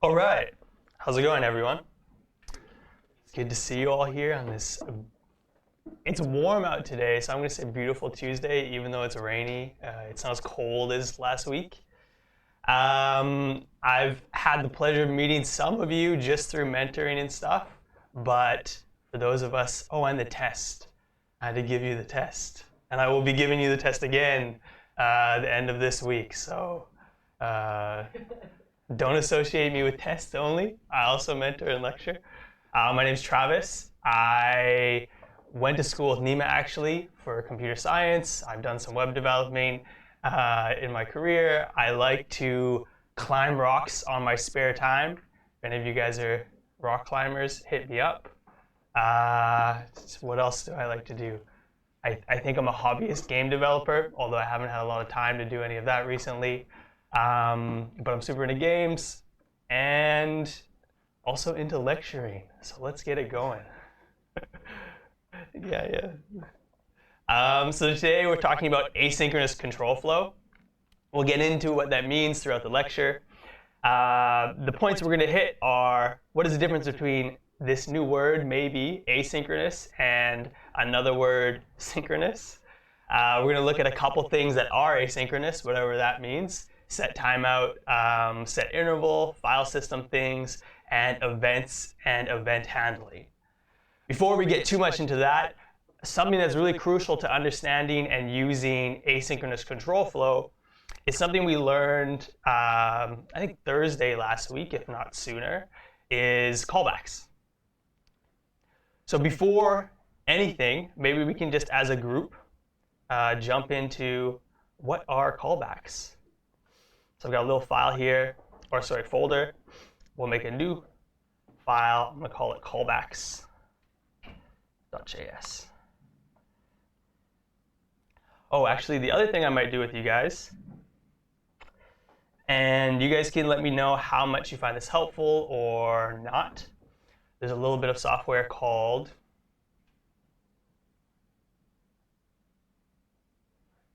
All right. How's it going, everyone? It's good to see you all here on this. It's warm out today, so I'm going to say beautiful Tuesday, even though it's rainy. It's not as cold as last week. I've had the pleasure of meeting some of you just through mentoring and stuff, but for those of us, and the test. I had to give you the test, and I will be giving you the test again at the end of this week. So uh, don't associate me with tests only. I also mentor and lecture. My name is Travis. I went to school with NEMA actually for computer science. I've done some web development in my career. I like to climb rocks on my spare time. If any of you guys are rock climbers, hit me up. What else do I like to do? I think I'm a hobbyist game developer, although I haven't had a lot of time to do any of that recently. But I'm super into games and also into lecturing. So let's get it going. yeah. So today we're talking about asynchronous control flow. We'll get into what that means throughout the lecture. The points we're going to hit are, what is the difference between this new word, maybe, asynchronous, and another word, synchronous. We're going to look at a couple things that are asynchronous, whatever that means. Set timeout, set interval, file system things, and events and event handling. Before we get too much into that, something that's really crucial to understanding and using asynchronous control flow is something we learned, I think Thursday last week, if not sooner, is callbacks. So before anything, maybe we can just as a group jump into what are callbacks. So I've got a little file here, folder. We'll make a new file. I'm going to call it callbacks.js. Oh, actually, the other thing I might do with you guys, and you guys can let me know how much you find this helpful or not. There's a little bit of software called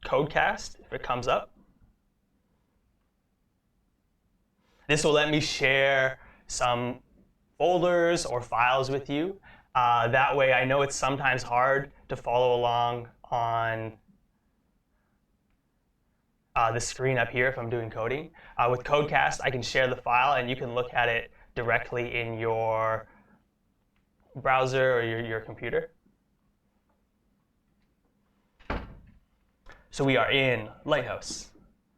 Codecast, if it comes up. This will let me share some folders or files with you. That way I know it's sometimes hard to follow along on the screen up here if I'm doing coding. With Codecast, I can share the file and you can look at it directly in your browser or your computer. So we are in Lighthouse,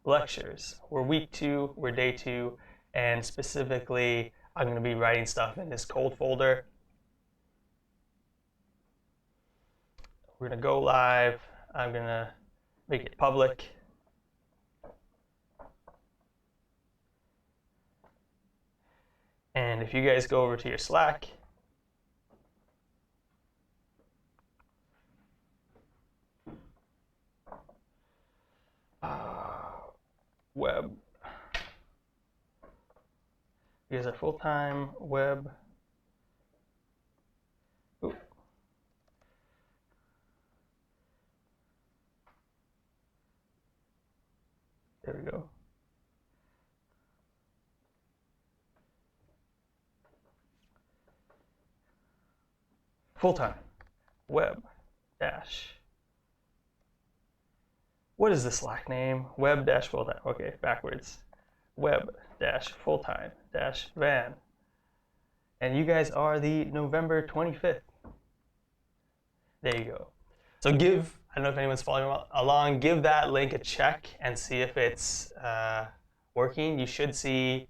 lectures. We're week 2, we're day 2, and specifically, I'm going to be writing stuff in this code folder. We're going to go live. I'm going to make it public. And if you guys go over to your Slack, web. You guys are full-time web. Ooh. There we go. Full-time web dash. What is the Slack name? Web dash full-time. Okay, backwards. Web dash full-time dash van. And you guys are the November 25th. There you go. So I don't know if anyone's following along, give that link a check and see if it's working. You should see,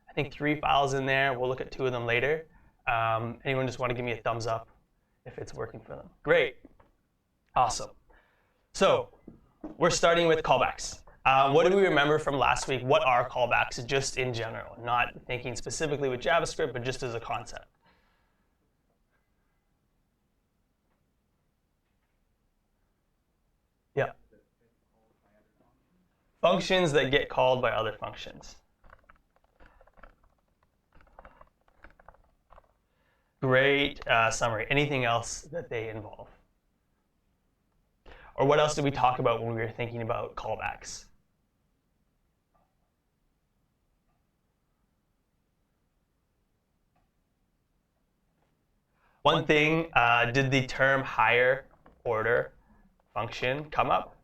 I think, 3 files in there. We'll look at 2 of them later. Anyone just want to give me a thumbs up if it's working for them? Great. Awesome. So we're starting with callbacks. What do we remember from last week? What are callbacks just in general? Not thinking specifically with JavaScript, but just as a concept. Yeah. Functions that get called by other functions. Great summary. Anything else that they involve? Or what else did we talk about when we were thinking about callbacks? One thing, did the term higher order function come up?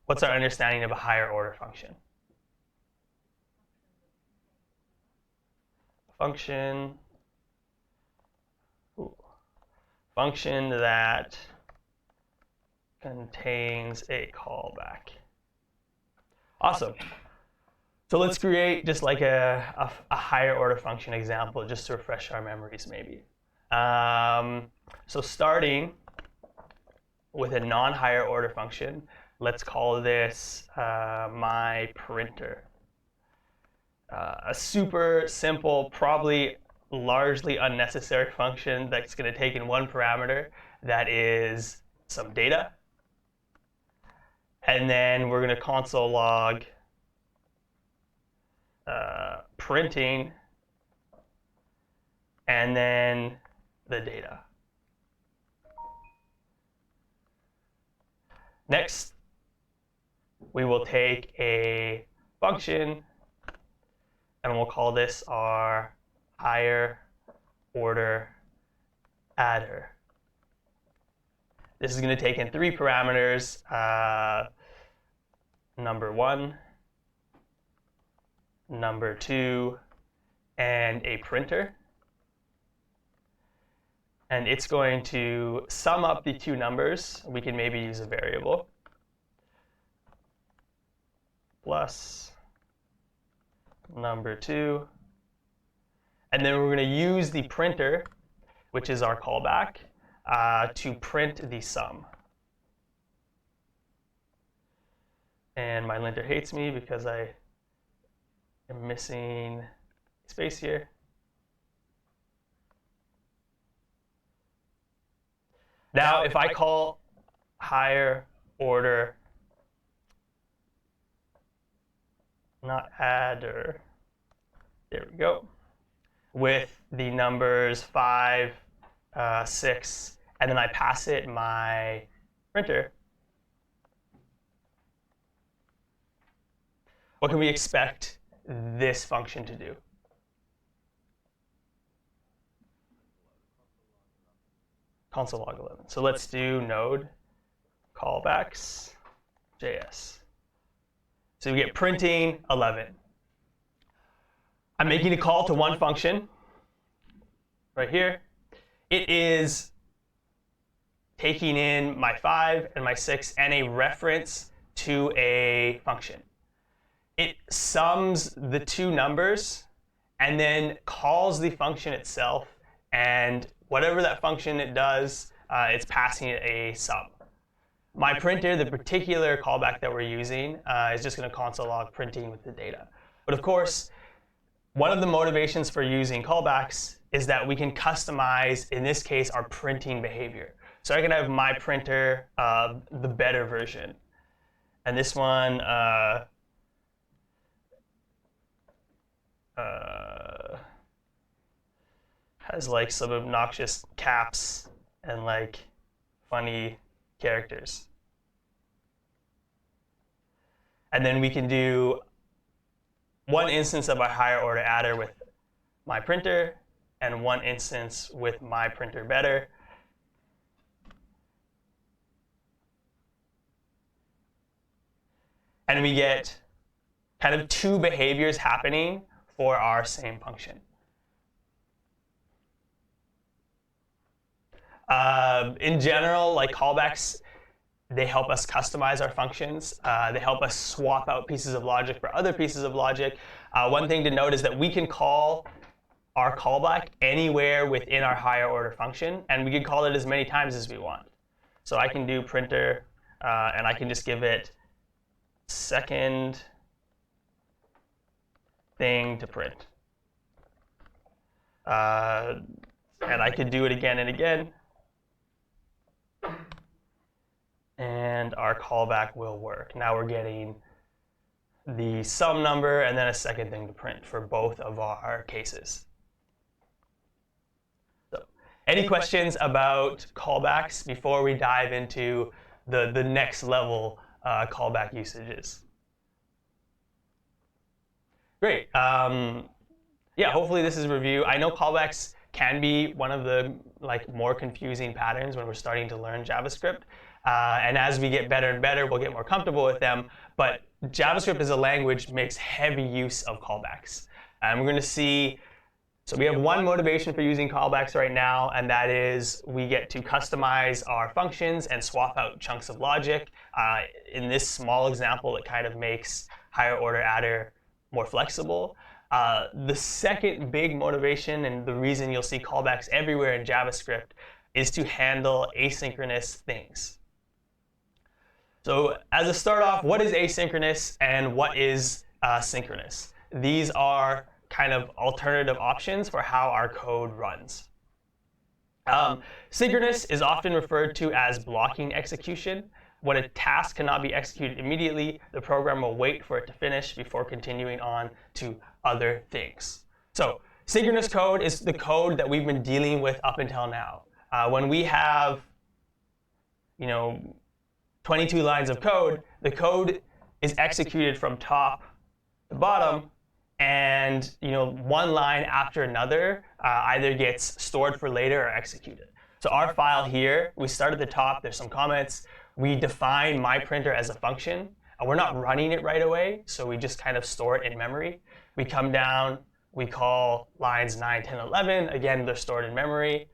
What's our understanding of a higher order function? Function that contains a callback. Awesome. So let's create just like a higher order function example just to refresh our memories maybe. So starting with a non-higher order function, let's call this my printer. A super simple, probably largely unnecessary function that's going to take in one parameter that is some data. And then we're going to console log printing and then the data. Next, we will take a function and we'll call this our higher order adder. This is going to take in 3 parameters, number 1, number 2, and a printer. And it's going to sum up the 2 numbers. We can maybe use a variable. Plus number 2. And then we're going to use the printer, which is our callback, to print the sum. And my linter hates me because I am missing space here. Now, if I call higher order, not adder, there we go, with the numbers 5, 6, and then I pass it my printer, what can we expect this function to do? Console log 11. So let's do node callbacks JS. So we get printing 11. I'm making a call to one function right here. It is taking in my 5 and my 6 and a reference to a function. It sums the 2 numbers and then calls the function itself, and whatever that function it does, it's passing it a sum. My printer, the particular callback that we're using, is just going to console log printing with the data. But of course, one of the motivations for using callbacks is that we can customize, in this case, our printing behavior. So I can have my printer, the better version. And this one has like some obnoxious caps and like funny characters. And then we can do one instance of a higher order adder with my printer and one instance with my printer better. And we get kind of 2 behaviors happening for our same function. In general, like callbacks, they help us customize our functions. They help us swap out pieces of logic for other pieces of logic. One thing to note is that we can call our callback anywhere within our higher order function, and we can call it as many times as we want. So I can do printer, and I can just give it second thing to print. And I could do it again and again. And our callback will work. Now we're getting the sum number and then a second thing to print for both of our cases. So, any questions about callbacks before we dive into the next level callback usages? Great. Yeah, hopefully this is a review. I know callbacks can be one of the more confusing patterns when we're starting to learn JavaScript. And as we get better and better, we'll get more comfortable with them. But JavaScript as a language makes heavy use of callbacks. And we're going to see, so we have one motivation for using callbacks right now, and that is we get to customize our functions and swap out chunks of logic. In this small example, it kind of makes higher order adder more flexible. The second big motivation, and the reason you'll see callbacks everywhere in JavaScript, is to handle asynchronous things. So as a start off, what is asynchronous and what is synchronous? These are kind of alternative options for how our code runs. Synchronous is often referred to as blocking execution. When a task cannot be executed immediately, the program will wait for it to finish before continuing on to other things. So synchronous code is the code that we've been dealing with up until now. When we have 22 lines of code, the code is executed from top to bottom, and one line after another either gets stored for later or executed. So our file here, we start at the top, there's some comments. We define myPrinter as a function. We're not running it right away, so we just kind of store it in memory. We come down, we call lines 9, 10, 11. Again, they're stored in memory.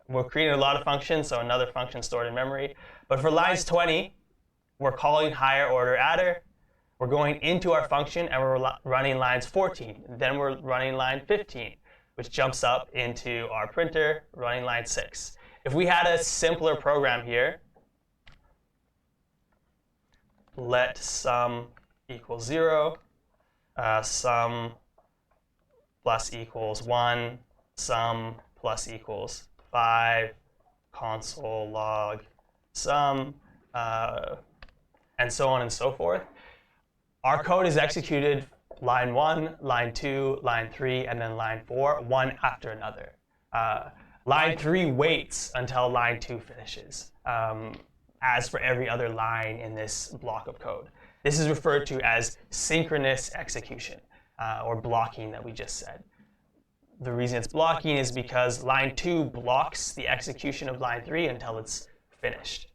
We're creating a lot of functions, so another function stored in memory. But for lines 20, we're calling higher order adder. We're going into our function, and we're running lines 14. Then we're running line 15, which jumps up into our printer, running line 6. If we had a simpler program here, let sum equals 0, sum plus equals 1, sum plus equals 5, console log sum, and so on and so forth. Our code is executed line 1, line 2, line 3, and then line 4, one after another. Line 3 waits until line 2 finishes, as for every other line in this block of code. This is referred to as synchronous execution, or blocking that we just said. The reason it's blocking is because line 2 blocks the execution of line 3 until it's finished.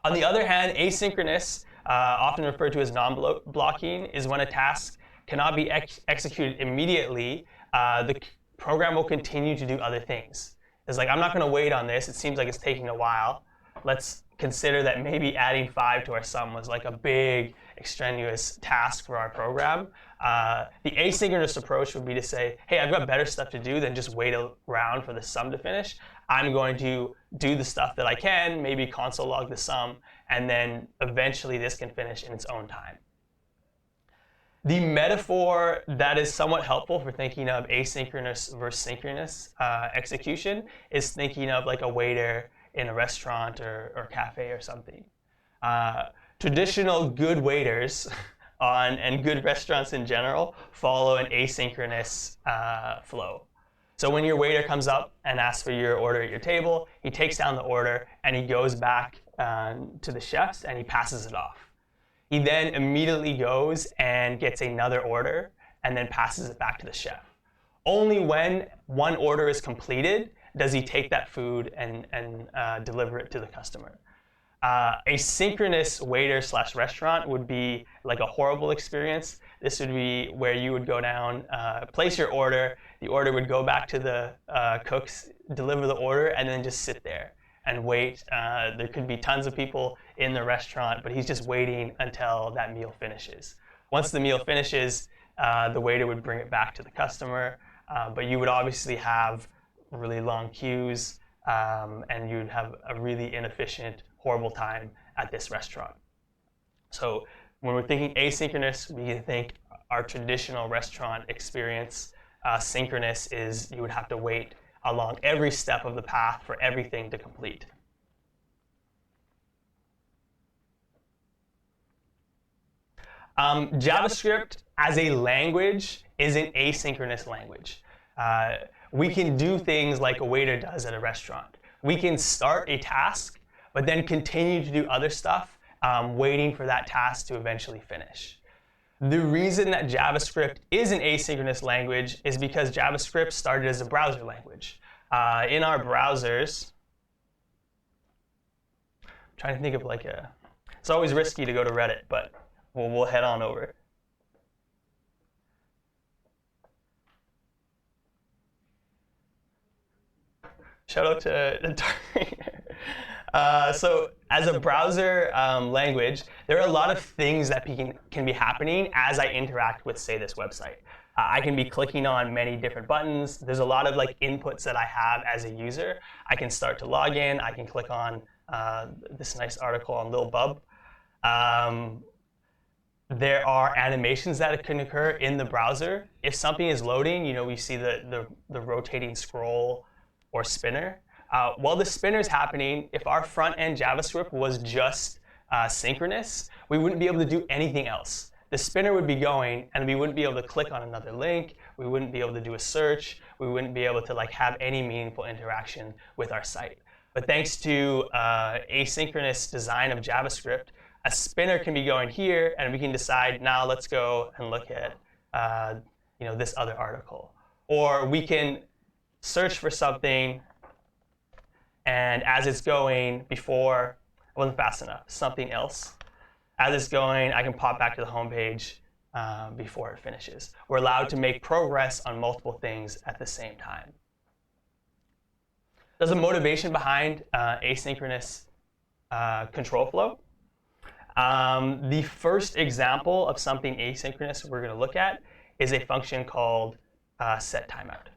On the other hand, asynchronous, often referred to as non-blocking, is when a task cannot be executed immediately. The program will continue to do other things. It's like, I'm not going to wait on this. It seems like it's taking a while. Let's consider that maybe adding 5 to our sum was like a big, extraneous task for our program. The asynchronous approach would be to say, hey, I've got better stuff to do than just wait around for the sum to finish. I'm going to do the stuff that I can, maybe console log the sum, and then eventually this can finish in its own time. The metaphor that is somewhat helpful for thinking of asynchronous versus synchronous execution is thinking of like a waiter in a restaurant or cafe or something. Traditional good waiters and good restaurants in general follow an asynchronous flow. So when your waiter comes up and asks for your order at your table, he takes down the order and he goes back to the chefs and he passes it off. He then immediately goes and gets another order and then passes it back to the chef. Only when one order is completed does he take that food and deliver it to the customer. A synchronous waiter/restaurant would be like a horrible experience. This would be where you would go down, place your order, the order would go back to the cooks, deliver the order, and then just sit there and wait. There could be tons of people in the restaurant, but he's just waiting until that meal finishes. Once the meal finishes, the waiter would bring it back to the customer, but you would obviously have really long queues, and you'd have a really inefficient, horrible time at this restaurant. So when we're thinking asynchronous, we can think our traditional restaurant experience. Synchronous is you would have to wait along every step of the path for everything to complete. JavaScript as a language is an asynchronous language. We can do things like a waiter does at a restaurant. We can start a task, but then continue to do other stuff, waiting for that task to eventually finish. The reason that JavaScript is an asynchronous language is because JavaScript started as a browser language. In our browsers, I'm trying to think of like a, it's always risky to go to Reddit, but we'll head on over. Shout out to so as a browser language, there are a lot of things that can be happening as I interact with, say, this website. I can be clicking on many different buttons. There's a lot of like inputs that I have as a user. I can start to log in. I can click on this nice article on Lil Bub. There are animations that can occur in the browser. If something is loading, we see the rotating scroll or spinner. While the spinner is happening, if our front-end JavaScript was just synchronous, we wouldn't be able to do anything else. The spinner would be going, and we wouldn't be able to click on another link. We wouldn't be able to do a search. We wouldn't be able to have any meaningful interaction with our site. But thanks to asynchronous design of JavaScript, a spinner can be going here, and we can decide, now let's go and look at this other article. Or we can search for something, and as it's going, before, I wasn't fast enough, something else. As it's going, I can pop back to the home page before it finishes. We're allowed to make progress on multiple things at the same time. There's a motivation behind asynchronous control flow. The first example of something asynchronous we're going to look at is a function called setTimeout.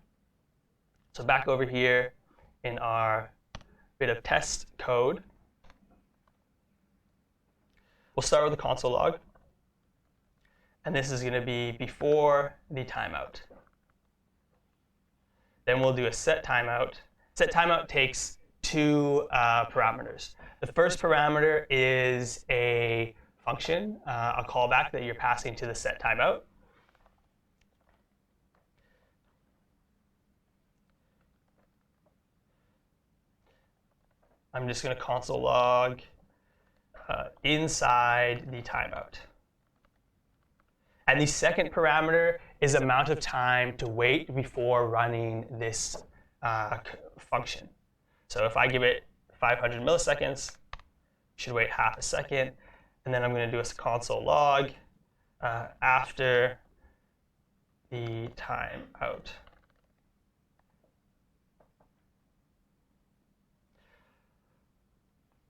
So back over here in our bit of test code, we'll start with the console log. And this is going to be before the timeout. Then we'll do a setTimeout. SetTimeout takes two parameters. The first parameter is a function, a callback that you're passing to the setTimeout. I'm just going to console log inside the timeout. And the second parameter is amount of time to wait before running this function. So if I give it 500 milliseconds, should wait half a second. And then I'm going to do a console log after the timeout.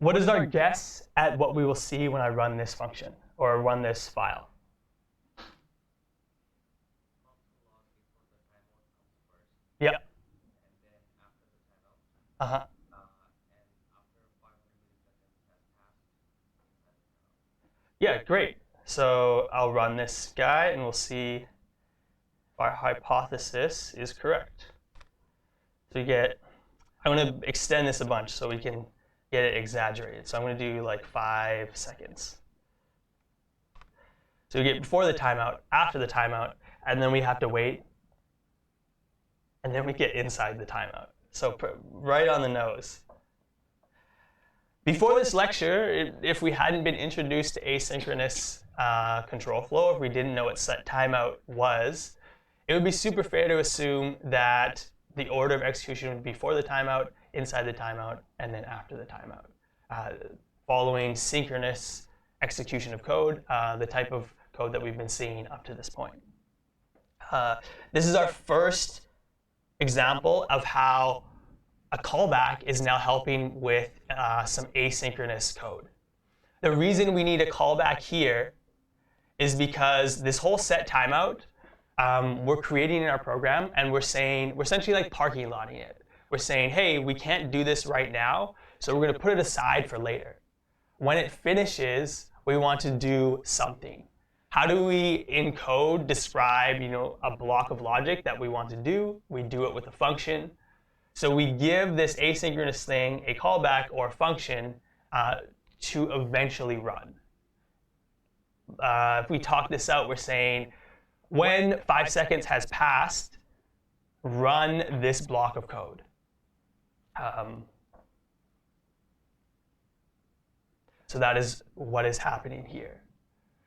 What is our guess at what we will see when I run this function or run this file? Yep. Uh-huh. Yeah, great. So I'll run this guy, and we'll see if our hypothesis is correct. So we get, I'm going to extend this a bunch so we can get it exaggerated. So I'm going to do like 5 seconds. So we get before the timeout, after the timeout, and then we have to wait. And then we get inside the timeout. So right on the nose. Before this lecture, if we hadn't been introduced to asynchronous control flow, if we didn't know what setTimeout was, it would be super fair to assume that the order of execution would be before the timeout, inside the timeout, and then after the timeout, following synchronous execution of code, the type of code that we've been seeing up to this point. This is our first example of how a callback is now helping with some asynchronous code. The reason we need a callback here is because this whole setTimeout, we're creating in our program, and we're essentially like parking lotting it. We're saying, hey, we can't do this right now, so we're going to put it aside for later. When it finishes, we want to do something. How do we, in code, describe a block of logic that we want to do? We do it with a function. So we give this asynchronous thing a callback or a function to eventually run. If we talk this out, we're saying, when 5 seconds has passed, run this block of code. So that is what is happening here.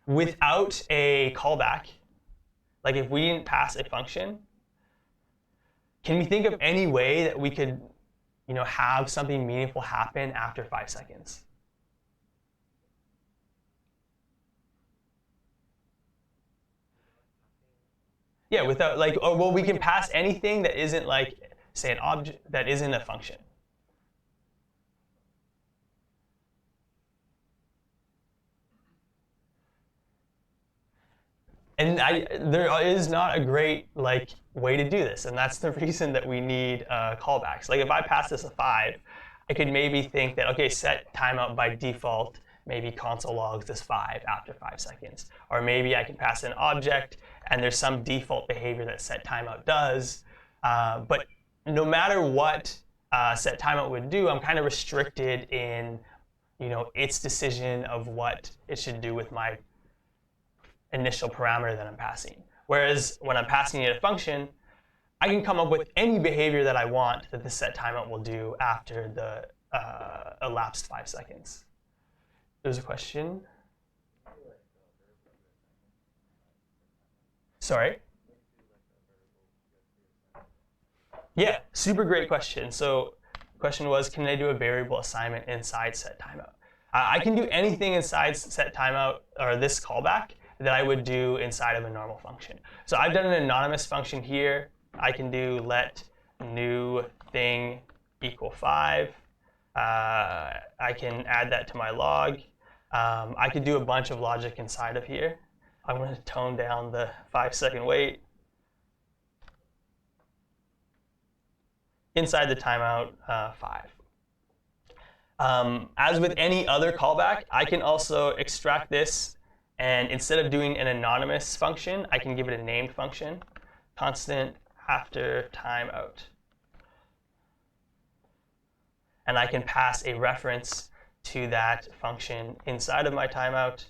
without a callback, like if we didn't pass a function, can we think of any way that we could, have something meaningful happen after 5 seconds? Yeah, without we can pass anything that isn't say an object that isn't a function. And there is not a great way to do this, and that's the reason that we need callbacks. Like if I pass this a 5, I could maybe think that, okay, set timeout by default, maybe console logs this 5 after 5 seconds. Or maybe I can pass an object, and there's some default behavior that set timeout does. But no matter what set timeout would do, I'm kind of restricted in its decision of what it should do with my initial parameter that I'm passing. Whereas when I'm passing it a function, I can come up with any behavior that I want that the set timeout will do after the elapsed 5 seconds. There's a question. Sorry? Yeah, super great question. So the question was, can I do a variable assignment inside set timeout? I can do anything inside set timeout or this callback that I would do inside of a normal function. So I've done an anonymous function here. I can do let new thing equal 5. I can add that to my log. I could do a bunch of logic inside of here. I'm going to tone down the 5-second wait. Inside the timeout 5. As with any other callback, I can also extract this, and instead of doing an anonymous function, I can give it a named function, constant after timeout. And I can pass a reference to that function inside of my timeout.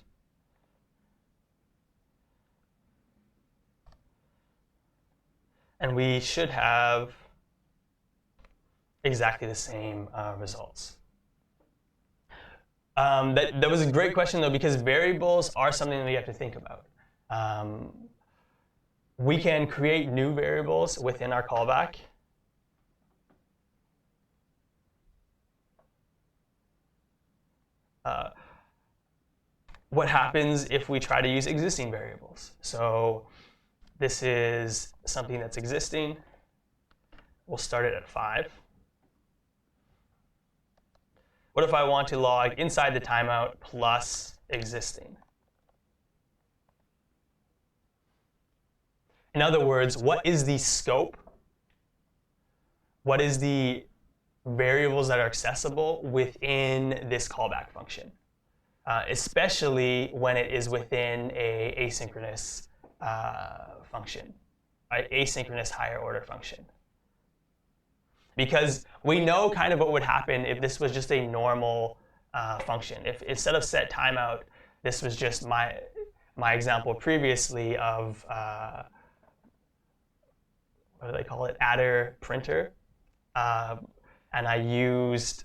And we should have exactly the same results. That was a great question, though, because variables are something that we have to think about. We can create new variables within our callback. What happens if we try to use existing variables? So this is something that's existing. We'll start it at 5. What if I want to log inside the timeout plus existing? In other words, what is the scope? What is the variables that are accessible within this callback function? Especially when it is within an asynchronous function, an asynchronous higher order function. Because we know kind of what would happen if this was just a normal function. If instead of set timeout, this was just my example previously of, what do they call it, adder printer. And I used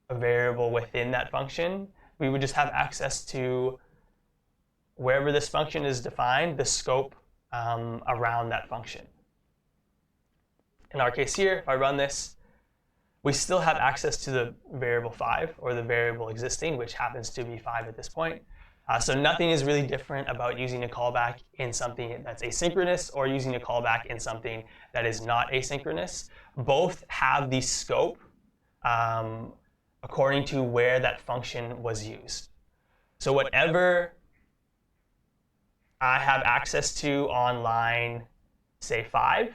a variable within that function, we would just have access to wherever this function is defined, the scope around that function. In our case here, if I run this, we still have access to the variable 5, or the variable existing, which happens to be 5 at this point. So nothing is really different about using a callback in something that's asynchronous or using a callback in something that is not asynchronous. Both have the scope according to where that function was used. So whatever I have access to on line, say 5,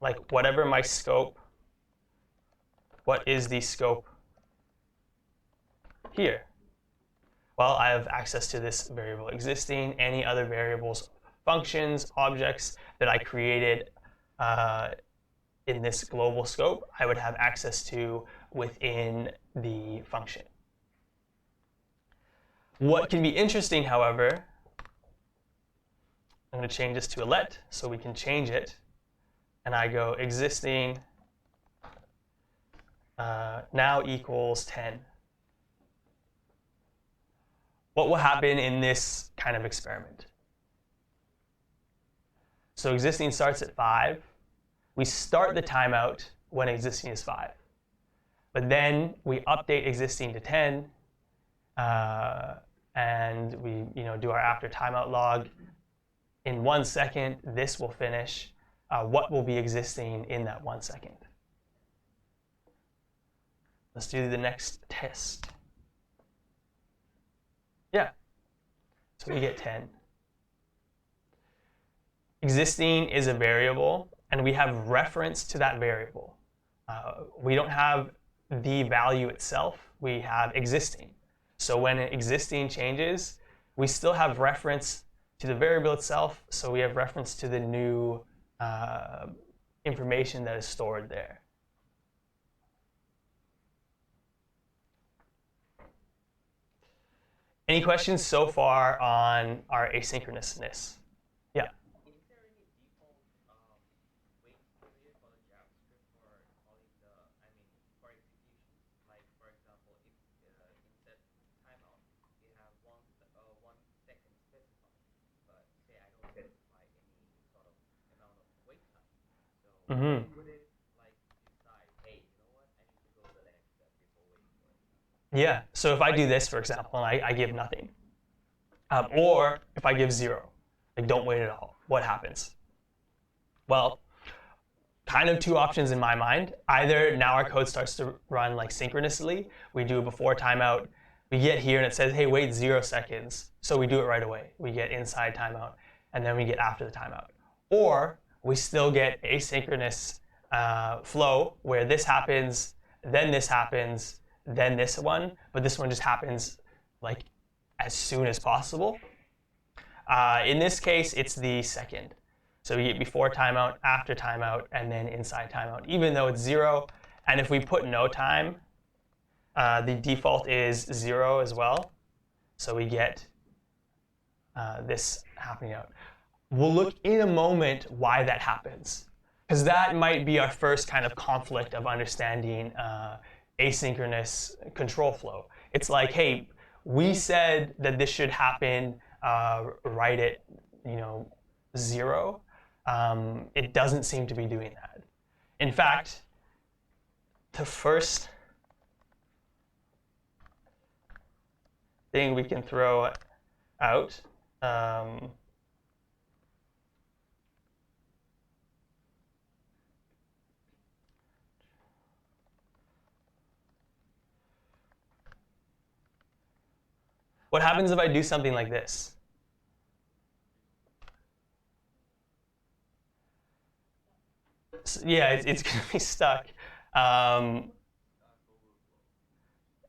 like whatever my scope, what is the scope here? Well, I have access to this variable existing, any other variables, functions, objects that I created in this global scope, I would have access to within the function. What can be interesting, however, I'm going to change this to a let so we can change it. And I go existing now equals 10. what will happen in this kind of experiment? So existing starts at 5. We start the timeout when existing is 5. But then we update existing to 10, and we do our after timeout log. In 1 second, this will finish. What will be existing in that 1 second? Let's do the next test. Yeah. So we get 10. Existing is a variable, and we have reference to that variable. We don't have the value itself. We have existing. So when existing changes, we still have reference to the variable itself, so we have reference to the new information that is stored there. Any questions so far on our asynchronousness? Yeah. Is there any default wait period for the JavaScript for calling the, for execution? Like, for example, if instead timeout, you have 1 second specified, but say I don't specify any sort of amount of wait time. So would it like decide, hey, you know what, I need to go to the next step before waiting for it? Yeah, so if I do this, for example, and I give nothing, or if I give 0, like don't wait at all, what happens? Well, kind of 2 options in my mind. Either now our code starts to run like synchronously, we do a before timeout, we get here and it says, hey, wait 0 seconds, so we do it right away. We get inside timeout, and then we get after the timeout. Or we still get asynchronous flow, where this happens, then this happens, then this one, but this one just happens like as soon as possible. In this case, it's the second. So we get before timeout, after timeout, and then inside timeout, even though it's 0. And if we put no time, the default is 0 as well. So we get this happening out. We'll look in a moment why that happens, because that might be our first kind of conflict of understanding asynchronous control flow. It's like, hey, we said that this should happen right at 0. It doesn't seem to be doing that. In fact, the first thing we can throw out what happens if I do something like this? So, yeah, it's going to be stuck.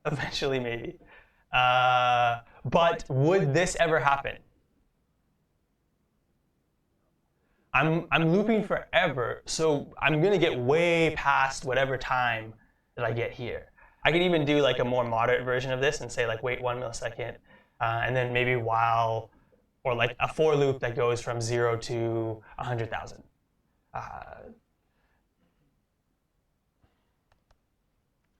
Eventually, maybe. But would this ever happen? I'm looping forever, so I'm going to get way past whatever time that I get here. I could even do like a more moderate version of this and say like wait 1 millisecond, and then maybe while, or like a for loop that goes from 0 to 100,000.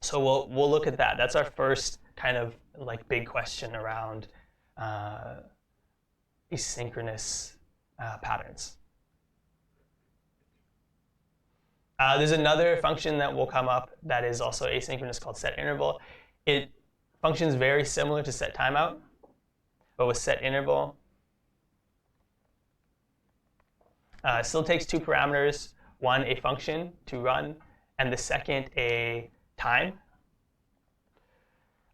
So we'll look at that. That's our first kind of like big question around asynchronous patterns. There's another function that will come up that is also asynchronous called setInterval. It functions very similar to setTimeout, but with setInterval, it still takes 2 parameters, one a function to run, and the second a time.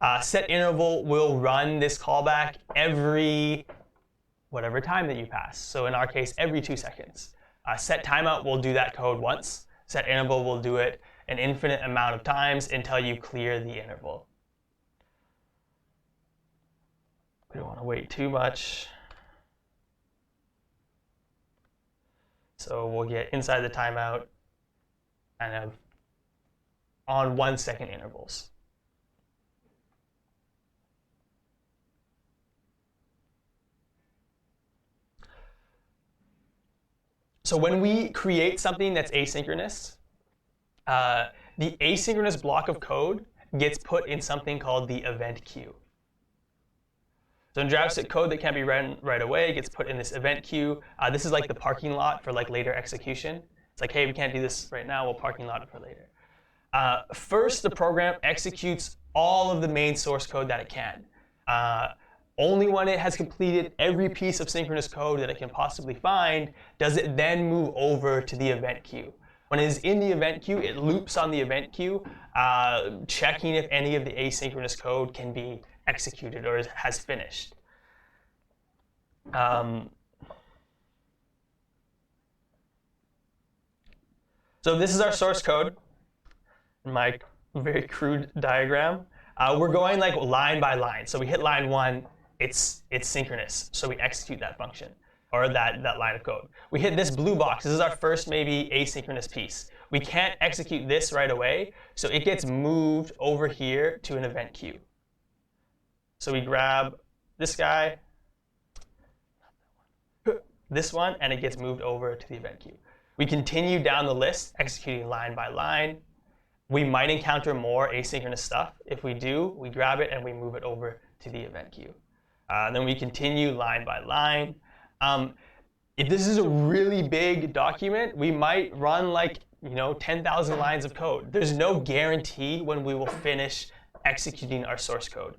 SetInterval will run this callback every whatever time that you pass. So in our case, every 2 seconds. SetTimeout will do that code once. SetInterval will do it an infinite amount of times until you clear the interval. We don't want to wait too much. So we'll get inside the timeout and on 1 second intervals. So when we create something that's asynchronous, the asynchronous block of code gets put in something called the event queue. So in JavaScript, code that can't be run right away gets put in this event queue. This is like the parking lot for like later execution. It's like, hey, we can't do this right now. We'll parking lot it for later. First, the program executes all of the main source code that it can. Only when it has completed every piece of synchronous code that it can possibly find does it then move over to the event queue. When it is in the event queue, it loops on the event queue, checking if any of the asynchronous code can be executed or has finished. So this is our source code in my very crude diagram. We're going like line by line. So we hit line 1, it's synchronous. So we execute that function or that line of code. We hit this blue box. This is our first maybe asynchronous piece. We can't execute this right away, so it gets moved over here to an event queue. So we grab this guy, this one, and it gets moved over to the event queue. We continue down the list, executing line by line. We might encounter more asynchronous stuff. If we do, we grab it and we move it over to the event queue. Then we continue line by line. If this is a really big document, we might run like 10,000 lines of code. There's no guarantee when we will finish executing our source code.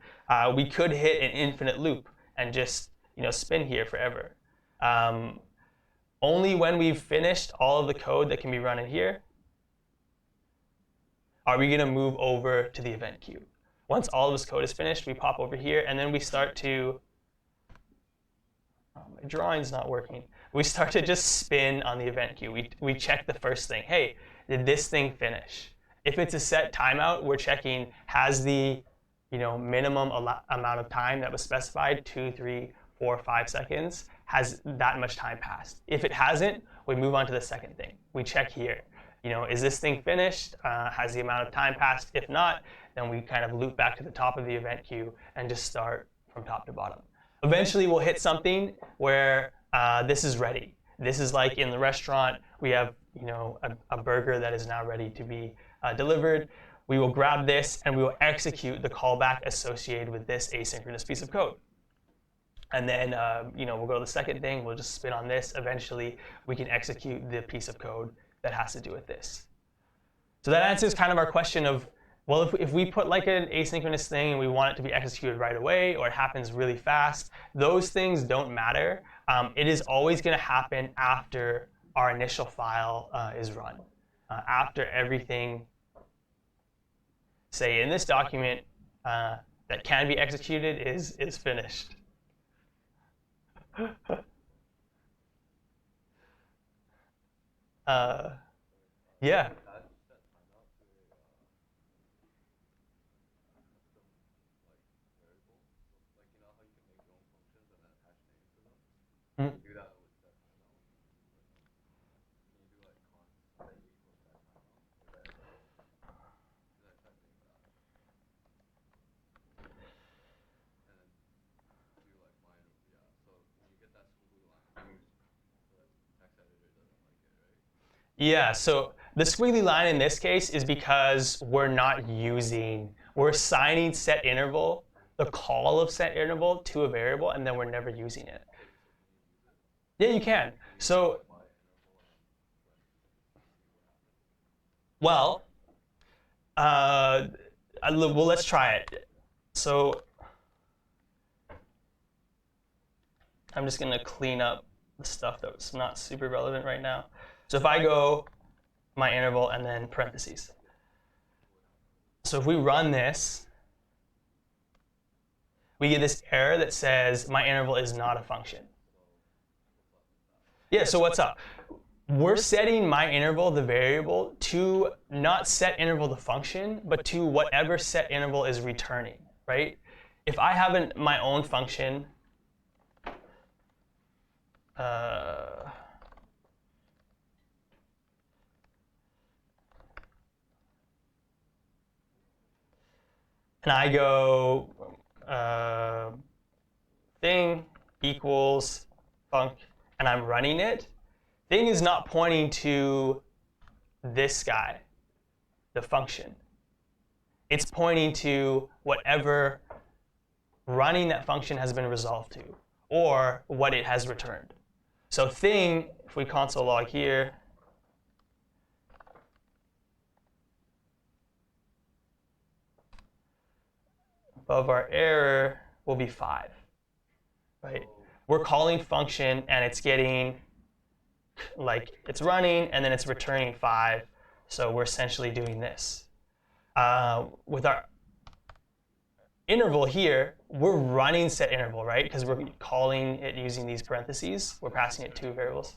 We could hit an infinite loop and just spin here forever. Only when we've finished all of the code that can be run in here are we going to move over to the event queue. Once all of this code is finished, we pop over here, and then we start to, my drawing's not working. We start to just spin on the event queue. We check the first thing. Hey, did this thing finish? If it's a set timeout, we're checking, has the minimum amount of time that was specified, 2, 3, 4, 5 seconds, has that much time passed? If it hasn't, we move on to the second thing. We check here. Is this thing finished? Has the amount of time passed? If not, then we kind of loop back to the top of the event queue and just start from top to bottom. Eventually, we'll hit something where this is ready. This is like in the restaurant, we have a burger that is now ready to be delivered. We will grab this and we will execute the callback associated with this asynchronous piece of code. And then we'll go to the second thing. We'll just spin on this. Eventually, we can execute the piece of code that has to do with this. So that answers kind of our question of, well, if we put like an asynchronous thing and we want it to be executed right away or it happens really fast, those things don't matter. It is always going to happen after our initial file is run. After everything, say in this document, that can be executed is finished. Yeah. Yeah, so the squiggly line in this case is because we're assigning set interval, the call of set interval to a variable, and then we're never using it. Yeah, you can. So, well, let's try it. So, I'm just going to clean up the stuff that's not super relevant right now. So if I go my interval and then parentheses. So if we run this, we get this error that says my interval is not a function. Yeah, so what's up? We're setting my interval, the variable, to not set interval the function, but to whatever set interval is returning, right? If I have my own function, and I go thing equals func, and I'm running it, thing is not pointing to this guy, the function. It's pointing to whatever running that function has been resolved to, or what it has returned. So thing, if we console log here, above our error will be 5, right? We're calling function and it's getting, like, it's running and then it's returning 5. So we're essentially doing this. With our interval here, we're running set interval, right? Because we're calling it using these parentheses. We're passing it two variables.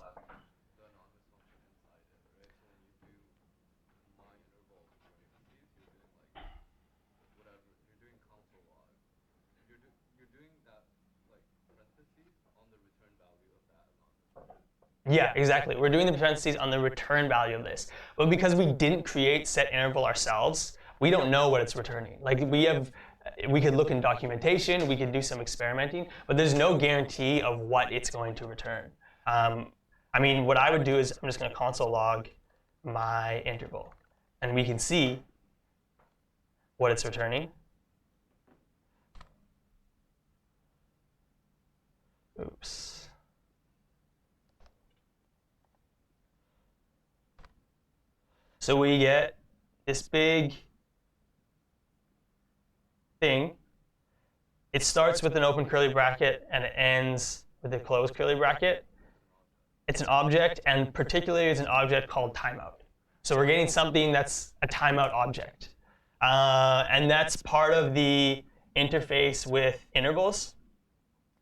Yeah, exactly. We're doing the parentheses on the return value of this. But because we didn't create set interval ourselves, we don't know what it's returning. Like we could look in documentation, we could do some experimenting, but there's no guarantee of what it's going to return. I mean, what I would do is I'm just going to console log my interval, and we can see what it's returning. Oops. So we get this big thing. It starts with an open curly bracket and it ends with a closed curly bracket. It's an object, and particularly it's an object called timeout. So we're getting something that's a timeout object. And that's part of the interface with intervals.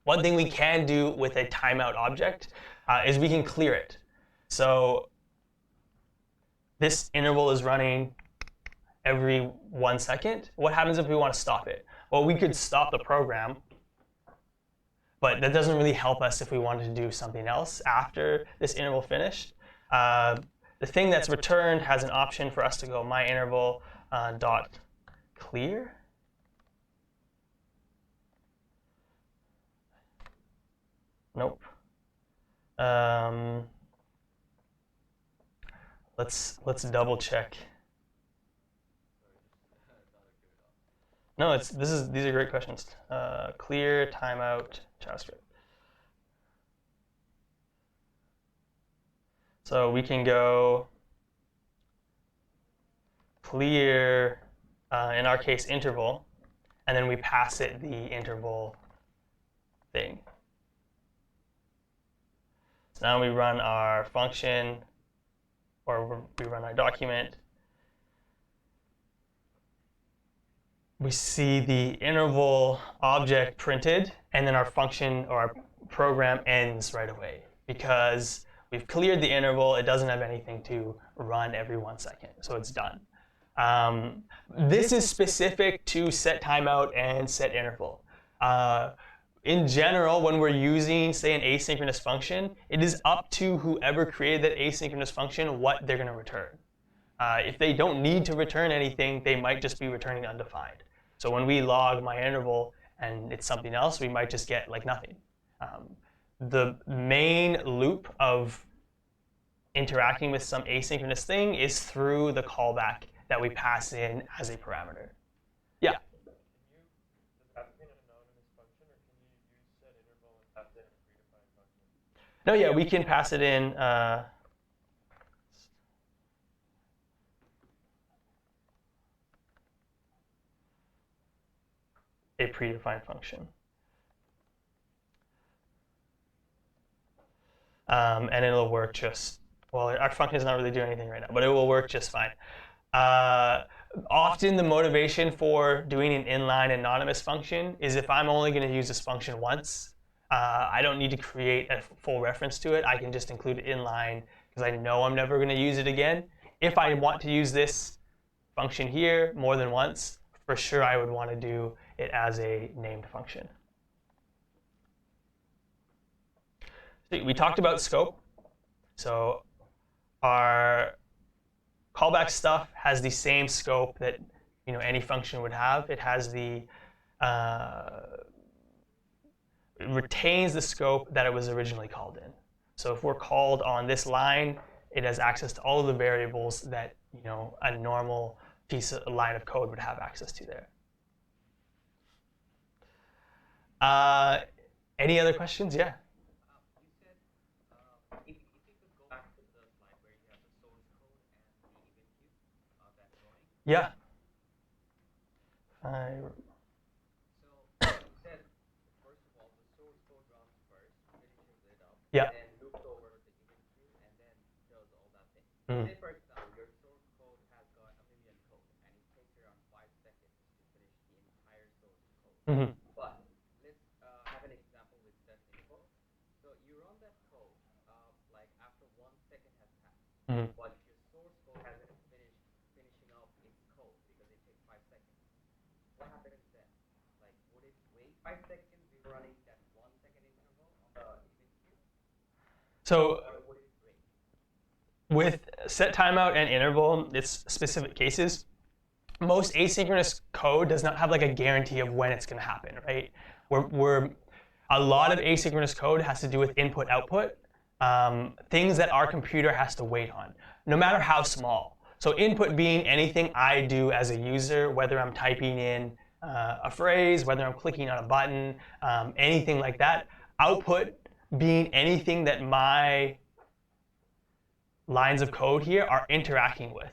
One thing we can do with a timeout object is we can clear it. So this interval is running every 1 second. What happens if we want to stop it? Well, we could stop the program, but that doesn't really help us if we wanted to do something else after this interval finished. The thing that's returned has an option for us to go myInterval dot clear. Nope. Let's double check. No, these are great questions. Clear, timeout, JavaScript. So we can go clear, in our case, interval, and then we pass it the interval thing. So now we run our function, or we run our document. We see the interval object printed, and then our function or our program ends right away because we've cleared the interval. It doesn't have anything to run every 1 second, so it's done. This is specific to set timeout and set interval. In general, when we're using, say, an asynchronous function, it is up to whoever created that asynchronous function what they're going to return. If they don't need to return anything, they might just be returning undefined. So when we log myInterval and it's something else, we might just get like nothing. The main loop of interacting with some asynchronous thing is through the callback that we pass in as a parameter. Yeah? No, yeah, we can pass it in. A predefined function. And it'll work just, well, our function is not really doing anything right now, but it will work just fine. Often the motivation for doing an inline anonymous function is if I'm only going to use this function once, I don't need to create a full reference to it. I can just include it inline because I know I'm never going to use it again. If I want to use this function here more than once, for sure I would want to do it as a named function. So we talked about scope. So our callback stuff has the same scope that any function would have. It has the it retains the scope that it was originally called in. So if we're called on this line, it has access to all of the variables that a normal line of code would have access to there. Any other questions? Yeah. You said if you could go back to the slide where you have the source code and the event queue that's running. Yeah. So you said first of all the source code runs first, finishes it up, Yeah. then loops over the event queue, and then does all that thing. Mm. Say for example your source code has got a million code and it takes around 5 seconds to finish the entire source code. Mm-hmm. But let's have an example with set info. So you run that code like after 1 second has passed, Mm-hmm. but your source code hasn't finished finishing up its code because it takes 5 seconds. What happens then? Like, would it wait 5 seconds before running that 1 second interval on the event queue? So Or would it break? with set timeout and interval, it's specific cases. Most asynchronous code does not have like a guarantee of when it's going to happen, right? A lot of asynchronous code has to do with input-output, things that our computer has to wait on, no matter how small. So input being anything I do as a user, whether I'm typing in a phrase, whether I'm clicking on a button, anything like that. Output being anything that my lines of code here are interacting with.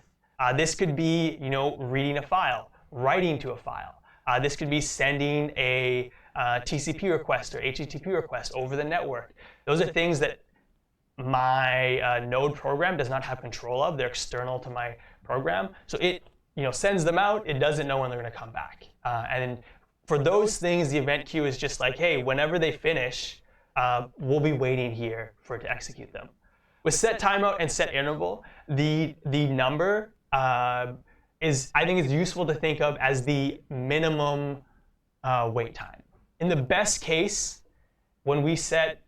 This could be, reading a file, writing to a file. This could be sending a TCP request or HTTP request over the network. Those are things that my node program does not have control of. They're external to my program. So it sends them out. It doesn't know when they're going to come back. And for those things, the event queue is just like, hey, whenever they finish, we'll be waiting here for it to execute them. With set timeout and set interval, the number I think is useful to think of as the minimum wait time. In the best case, when we set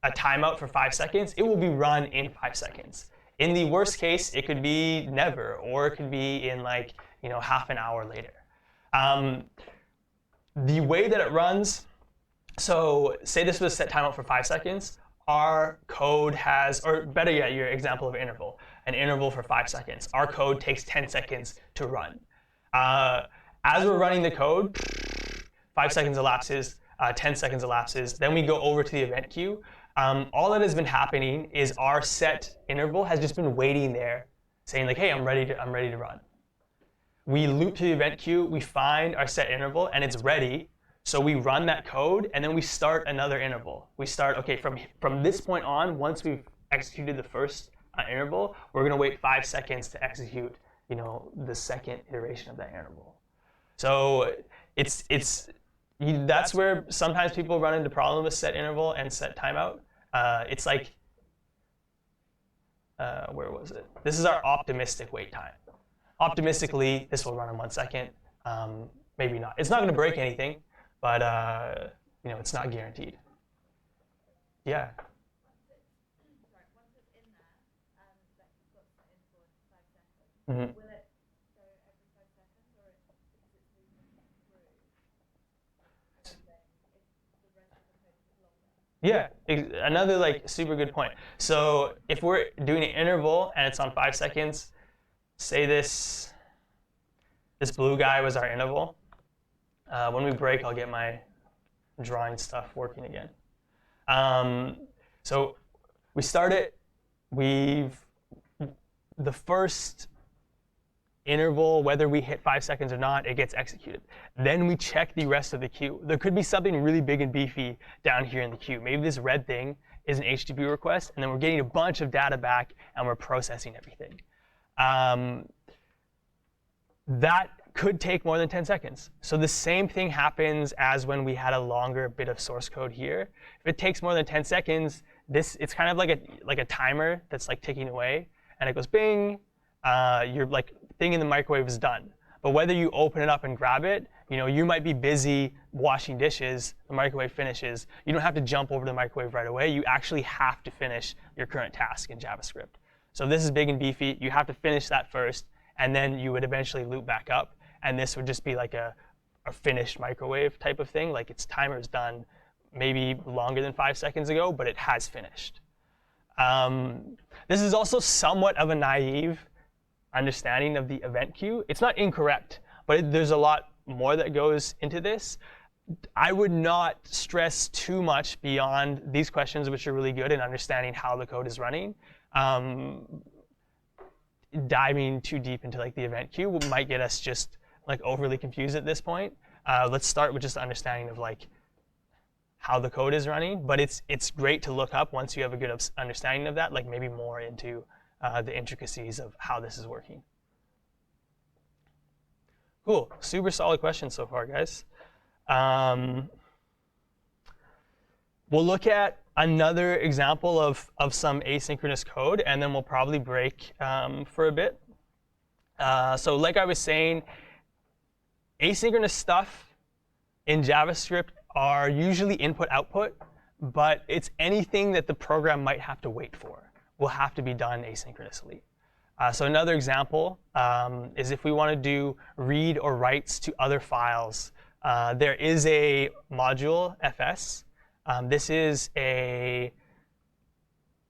a timeout for 5 seconds, it will be run in 5 seconds. In the worst case, it could be never, or it could be in like half an hour later. The way that it runs, so say this was set timeout for 5 seconds. Our code has, or better yet, your example of interval, an interval for 5 seconds. Our code takes 10 seconds to run. As we're running the code, 5 seconds elapses, 10 seconds elapses, then we go over to the event queue. All that has been happening is our set interval has just been waiting there, saying like, hey, I'm ready to run. We loop to the event queue, we find our set interval, and it's ready. So we run that code, and then we start another interval. We start, okay, from this point on, once we've executed the first interval, we're going to wait 5 seconds to execute, the second iteration of that interval. So that's where sometimes people run into problems with set interval and set timeout. It's like, where was it? This is our optimistic wait time. Optimistically, this will run in 1 second. Maybe not. It's not going to break anything. But it's not guaranteed. Yeah. Once it's in there, that you've got set interval in 5 seconds, Mm-hmm. will it go every 5 seconds, or because it's moving through everything, if the rest of the code is longer? Yeah. Another super good point. So if we're doing an interval and it's on 5 seconds, say this blue guy was our interval. When we break, I'll get my drawing stuff working again. So we start it. The first interval, whether we hit 5 seconds or not, it gets executed. Then we check the rest of the queue. There could be something really big and beefy down here in the queue. Maybe this red thing is an HTTP request, and then we're getting a bunch of data back, and we're processing everything. That could take more than 10 seconds. So the same thing happens as when we had a longer bit of source code here. If it takes more than 10 seconds, it's kind of like a timer that's like ticking away, and it goes bing. Your thing in the microwave is done. But whether you open it up and grab it, you might be busy washing dishes. The microwave finishes. You don't have to jump over to the microwave right away. You actually have to finish your current task in JavaScript. So this is big and beefy. You have to finish that first, and then you would eventually loop back up. And this would just be like a finished microwave type of thing. Like its timer is done maybe longer than 5 seconds ago, but it has finished. This is also somewhat of a naive understanding of the event queue. It's not incorrect, but there's a lot more that goes into this. I would not stress too much beyond these questions, which are really good in understanding how the code is running. Diving too deep into like the event queue might get us just like overly confused at this point. Let's start with just understanding of like how the code is running, but it's great to look up once you have a good understanding of that, like maybe more into the intricacies of how this is working. Cool, super solid questions so far, guys. We'll look at another example of some asynchronous code, and then we'll probably break for a bit. So like I was saying, asynchronous stuff in JavaScript are usually input-output, but it's anything that the program might have to wait for will have to be done asynchronously. So another example is if we want to do read or writes to other files. There is a module, fs. This is a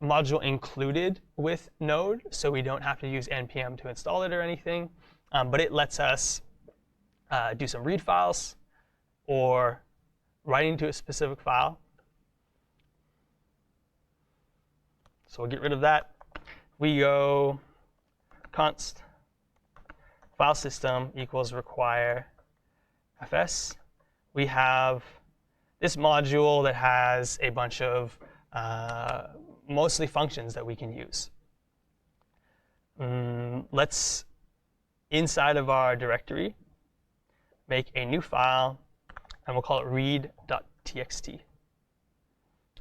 module included with Node, so we don't have to use npm to install it or anything. But it lets us do some read files or writing to a specific file. So we'll get rid of that. We go const file system equals require fs. We have this module that has a bunch of mostly functions that we can use. Let's, inside of our directory, make a new file, and we'll call it read.txt.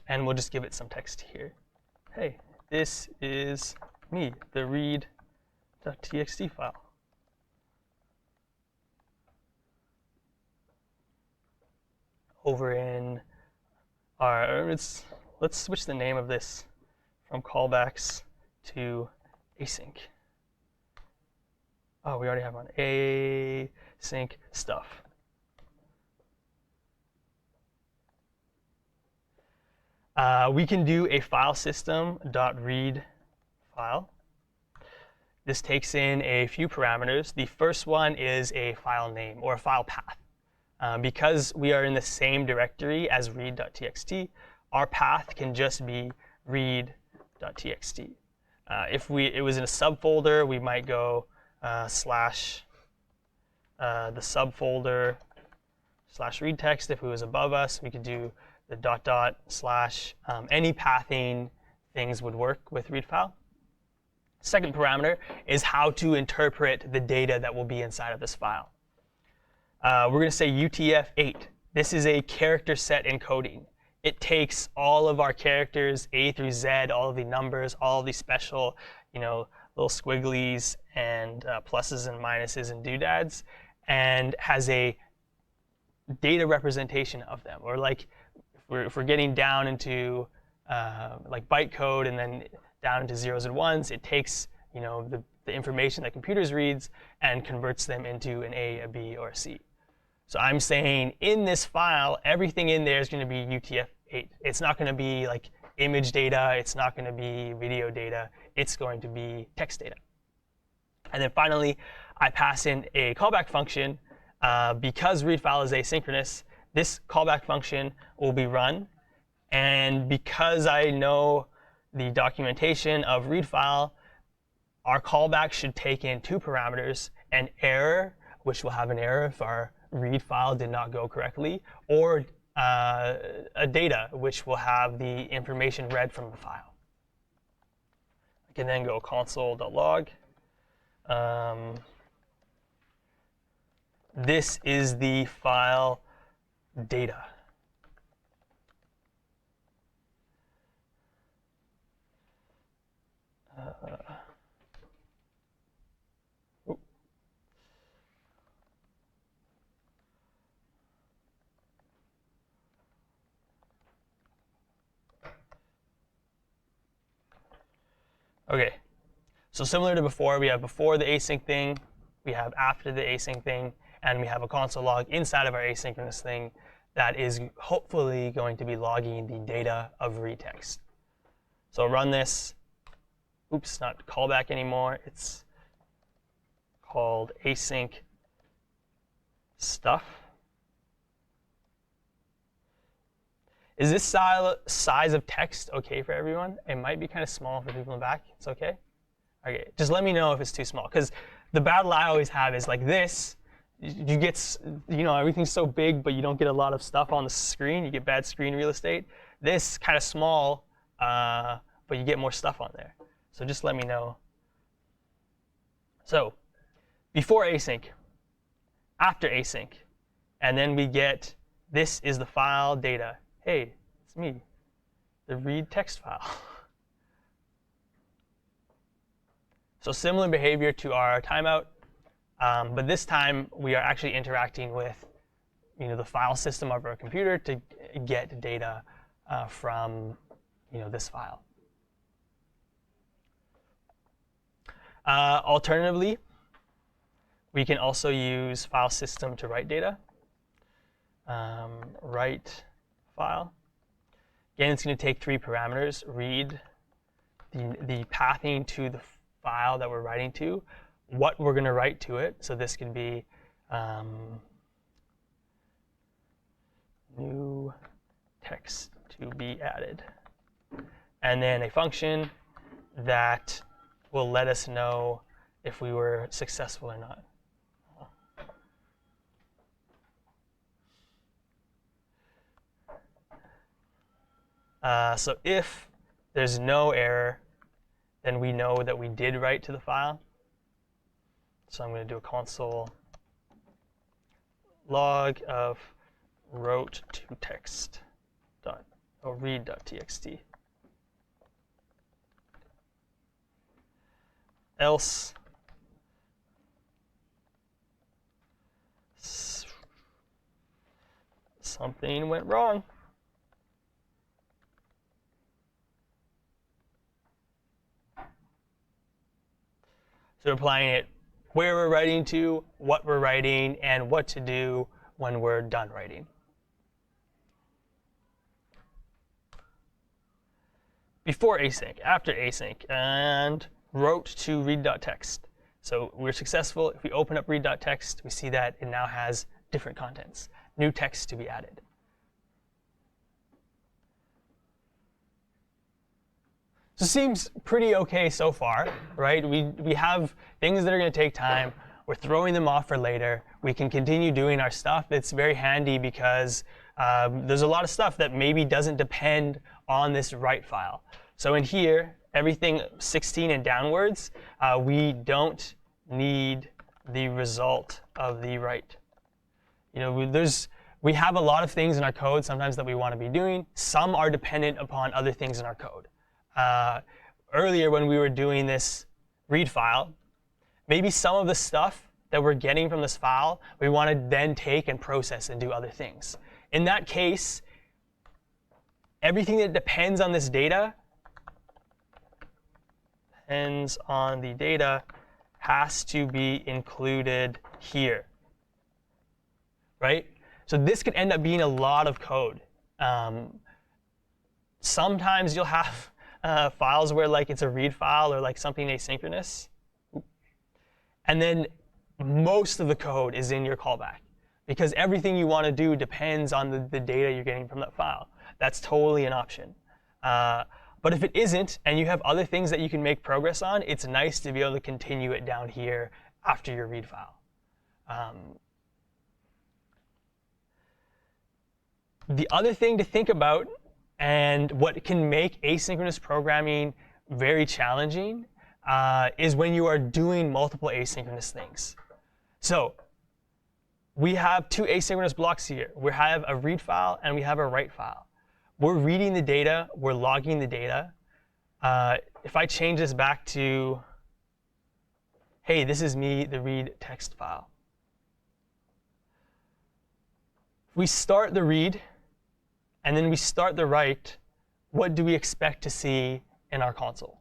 And we'll just give it some text here. Hey, this is me, the read.txt file. Over in our, let's switch the name of this from callbacks to async. Oh, we already have one. Async stuff. We can do a file system.read file. This takes in a few parameters. The first one is a file name or a file path. Because we are in the same directory as read.txt, our path can just be read.txt. If it was in a subfolder, we might go slash the subfolder slash read text. If it was above us, we could do the dot dot slash. Any pathing things would work with read file. Second parameter is how to interpret the data that will be inside of this file. We're going to say UTF-8. This is a character set encoding. It takes all of our characters, A through Z, all of the numbers, all of the special, little squigglies and pluses and minuses and doodads, and has a data representation of them. Or like, if we're getting down into like bytecode and then down into zeros and ones, it takes the information that computers reads and converts them into an A, a B, or a C. So I'm saying in this file, everything in there is going to be UTF-8. It's not going to be like image data. It's not going to be video data. It's going to be text data. And then finally, I pass in a callback function. Because read file is asynchronous, this callback function will be run. And because I know the documentation of read file, our callback should take in two parameters, an error, which will have an error if our read file did not go correctly, or a data, which will have the information read from the file. I can then go console.log. This is the file data. OK, so similar to before, we have before the async thing, we have after the async thing, and we have a console log inside of our asynchronous thing that is hopefully going to be logging the data of read text. So run this. Oops, not callback anymore. It's called async stuff. Is this size of text okay for everyone? It might be kind of small for people in the back. It's okay? Okay, just let me know if it's too small. Because the battle I always have is like this. You get, everything's so big, but you don't get a lot of stuff on the screen. You get bad screen real estate. This kind of small, but you get more stuff on there. So just let me know. So before async, after async, and then we get, this is the file data. Hey, it's me, the read text file. So similar behavior to our timeout, but this time we are actually interacting with the file system of our computer to get data from this file. Alternatively, we can also use file system to write data. Write file. Again, it's going to take 3 parameters: read, the pathing to the file that we're writing to, what we're going to write to it. So this can be new text to be added. And then a function that will let us know if we were successful or not. So if there's no error, then we know that we did write to the file. So I'm going to do a console log of wrote to text read.txt. Else something went wrong. So we're applying it where we're writing to, what we're writing, and what to do when we're done writing. Before async, after async, and wrote to read.txt. So we're successful. If we open up read.txt, we see that it now has different contents, new text to be added. So it seems pretty OK so far, right? We have things that are going to take time. We're throwing them off for later. We can continue doing our stuff. It's very handy because there's a lot of stuff that maybe doesn't depend on this write file. So in here, everything 16 and downwards, we don't need the result of the write. We have a lot of things in our code sometimes that we want to be doing. Some are dependent upon other things in our code. Earlier when we were doing this read file, maybe some of the stuff that we're getting from this file, we want to then take and process and do other things. In that case, everything that depends on this data, has to be included here, right? So this could end up being a lot of code. Sometimes you'll have files where it's a read file or something asynchronous. And then most of the code is in your callback because everything you want to do depends on the data you're getting from that file. That's totally an option. But if it isn't and you have other things that you can make progress on, it's nice to be able to continue it down here after your read file. The other thing to think about, and what can make asynchronous programming very challenging, is when you are doing multiple asynchronous things. So we have 2 asynchronous blocks here. We have a read file and we have a write file. We're reading the data. We're logging the data. If I change this back to, hey, this is me, the read text file. We start the read, and then we start the write. What do we expect to see in our console?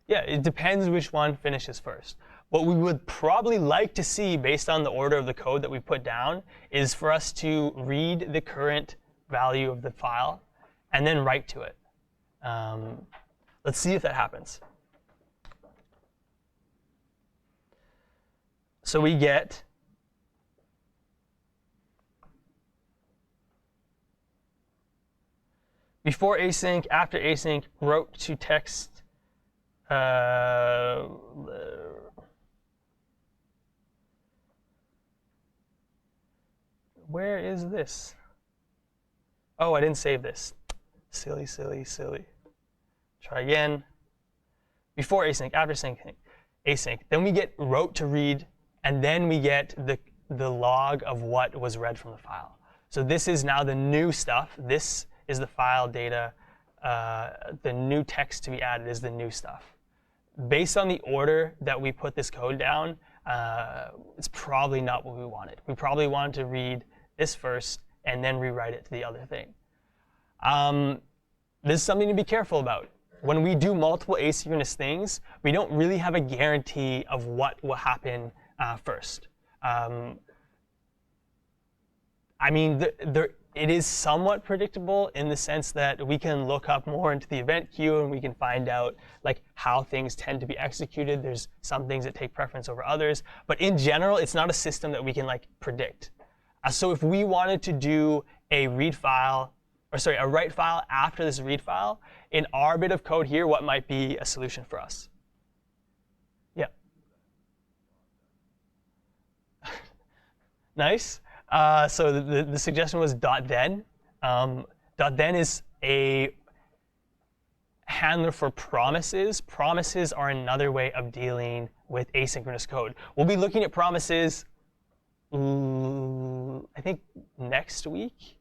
Yeah, it depends which one finishes first. What we would probably like to see, based on the order of the code that we put down, is for us to read the current value of the file and then write to it. Let's see if that happens. So we get before async, after async, wrote to text. Where is this? Oh, I didn't save this. Silly, silly, silly. Try again. Before async, after async. Then we get wrote to read, and then we get the log of what was read from the file. So this is now the new stuff. This is the file data. The new text to be added is the new stuff. Based on the order that we put this code down, it's probably not what we wanted. We probably wanted to read this first and then rewrite it to the other thing. This is something to be careful about. When we do multiple asynchronous things, we don't really have a guarantee of what will happen first. I mean, it is somewhat predictable in the sense that we can look up more into the event queue and we can find out like how things tend to be executed. There's some things that take preference over others, but in general, it's not a system that we can like predict. So if we wanted to do a write file after this read file, in our bit of code here, what might be a solution for us? Yeah. Nice. So the suggestion was .then. .then is a handler for promises. Promises are another way of dealing with asynchronous code. We'll be looking at promises, I think, next week.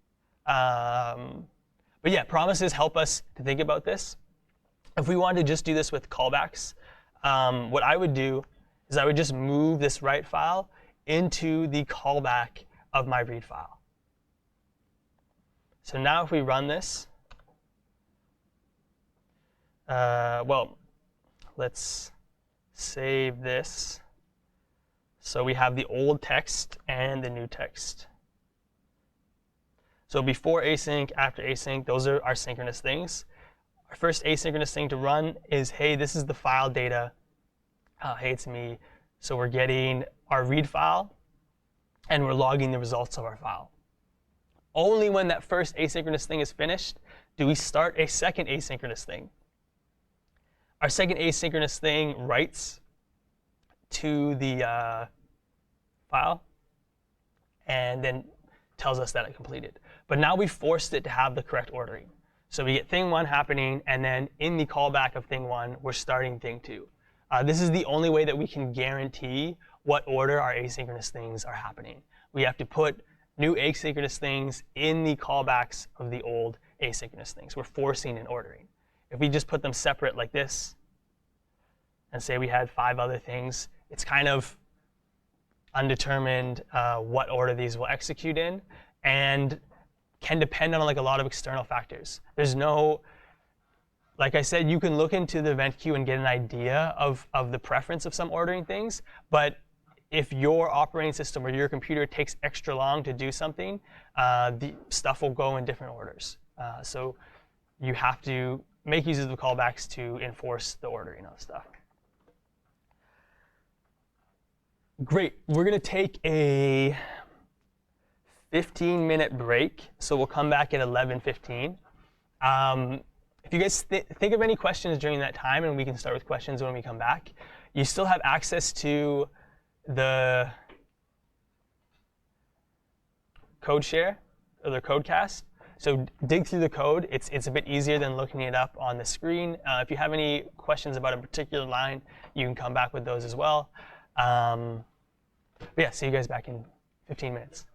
But yeah, promises help us to think about this. If we wanted to just do this with callbacks, what I would do is I would just move this write file into the callback of my read file. So now if we run this, well, let's save this. So we have the old text and the new text. So before async, after async, those are our synchronous things. Our first asynchronous thing to run is, hey, this is the file data. Hey, it's me. So we're getting our read file, and we're logging the results of our file. Only when that first asynchronous thing is finished do we start a second asynchronous thing. Our second asynchronous thing writes to the file and then tells us that it completed. But now we forced it to have the correct ordering. So we get thing 1 happening, and then in the callback of thing 1, we're starting thing 2. This is the only way that we can guarantee what order our asynchronous things are happening. We have to put new asynchronous things in the callbacks of the old asynchronous things. We're forcing an ordering. If we just put them separate like this, and say we had 5 other things, it's kind of undetermined what order these will execute in, and can depend on like a lot of external factors. There's no, like I said, you can look into the event queue and get an idea of the preference of some ordering things, but if your operating system or your computer takes extra long to do something, the stuff will go in different orders. So you have to make use of the callbacks to enforce the ordering of stuff. Great. We're going to take a 15-minute break, so we'll come back at 11:15. If you guys think of any questions during that time, and we can start with questions when we come back, you still have access to the code share, or the codecast. So dig through the code. It's a bit easier than looking it up on the screen. If you have any questions about a particular line, you can come back with those as well. But yeah, see you guys back in 15 minutes.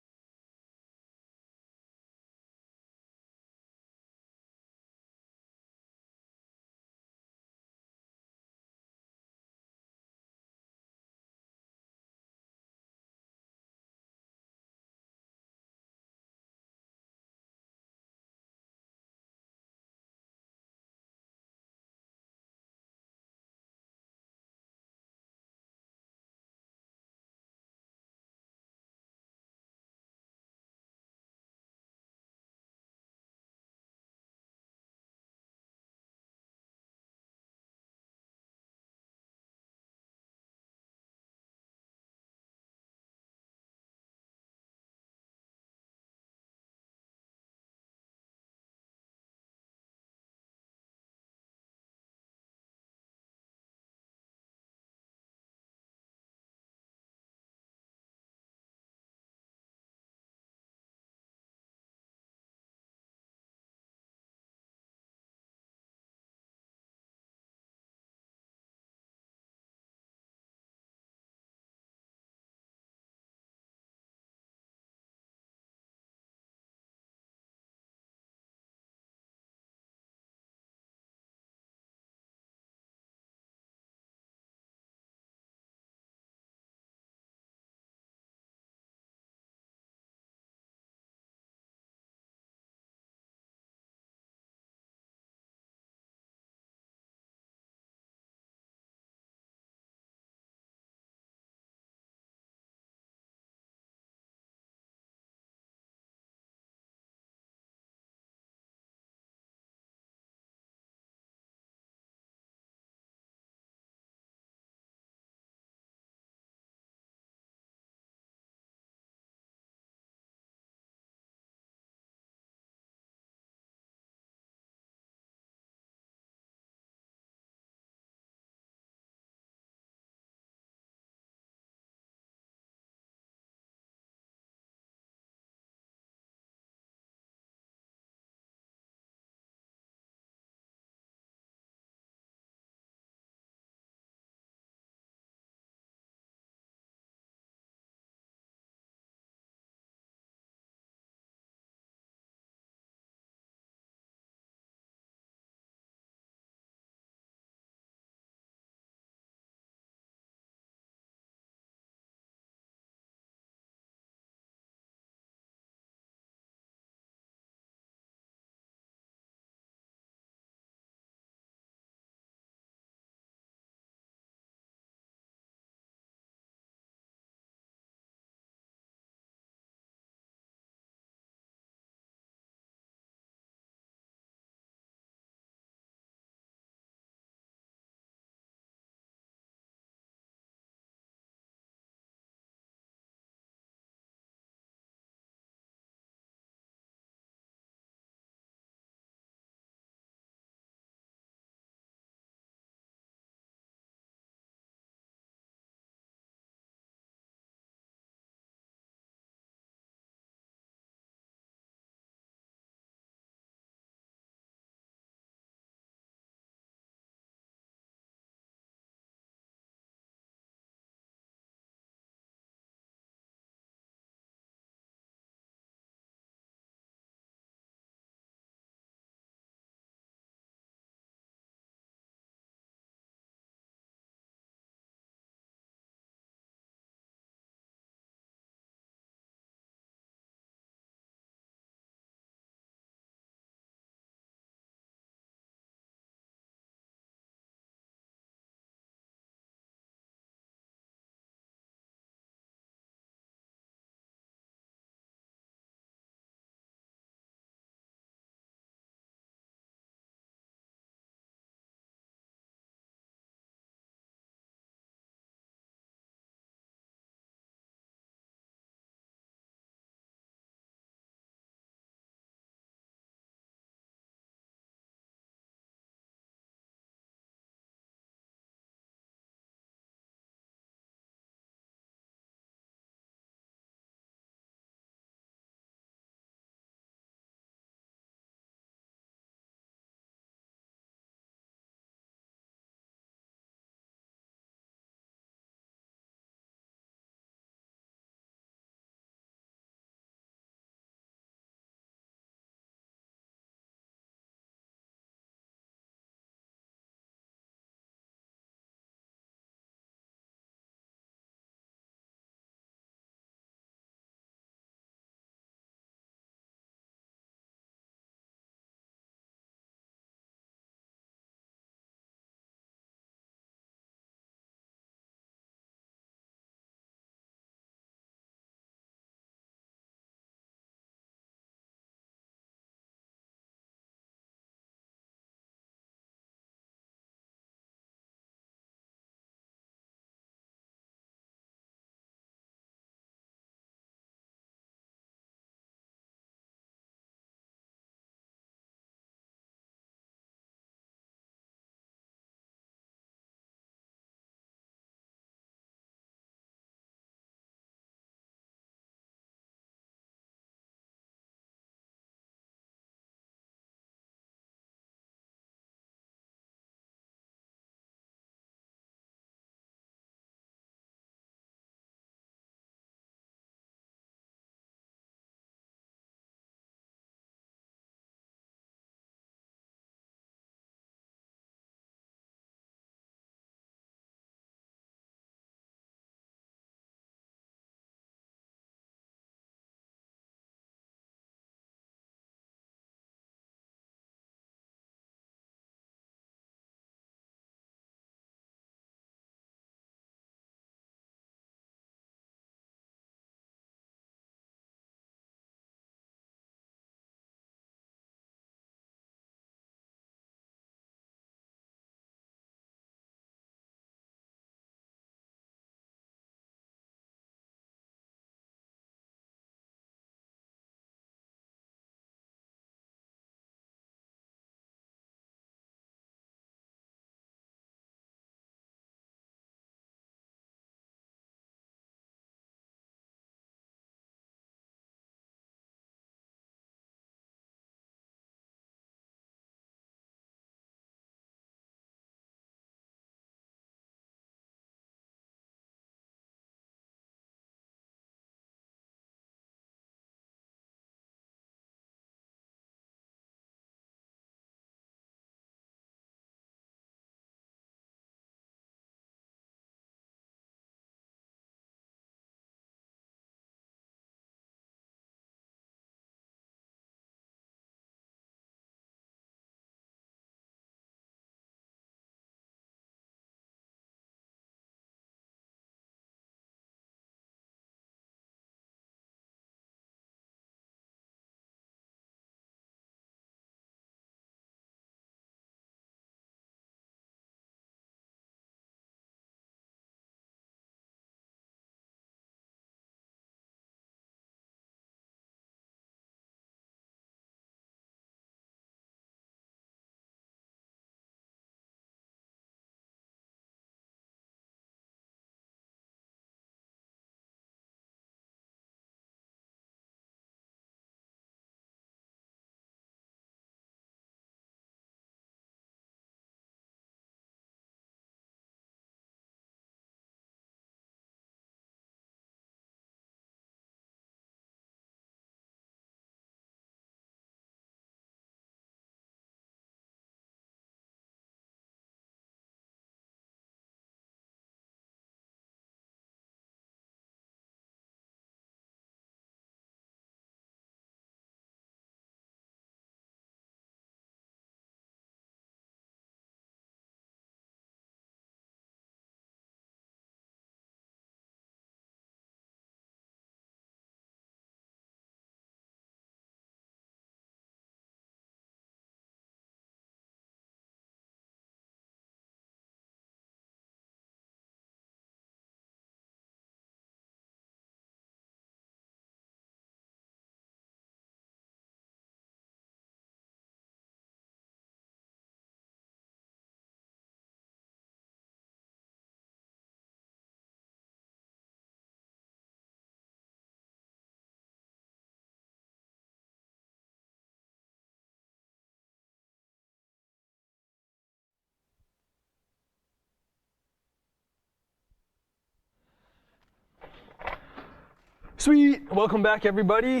Sweet. Welcome back, everybody.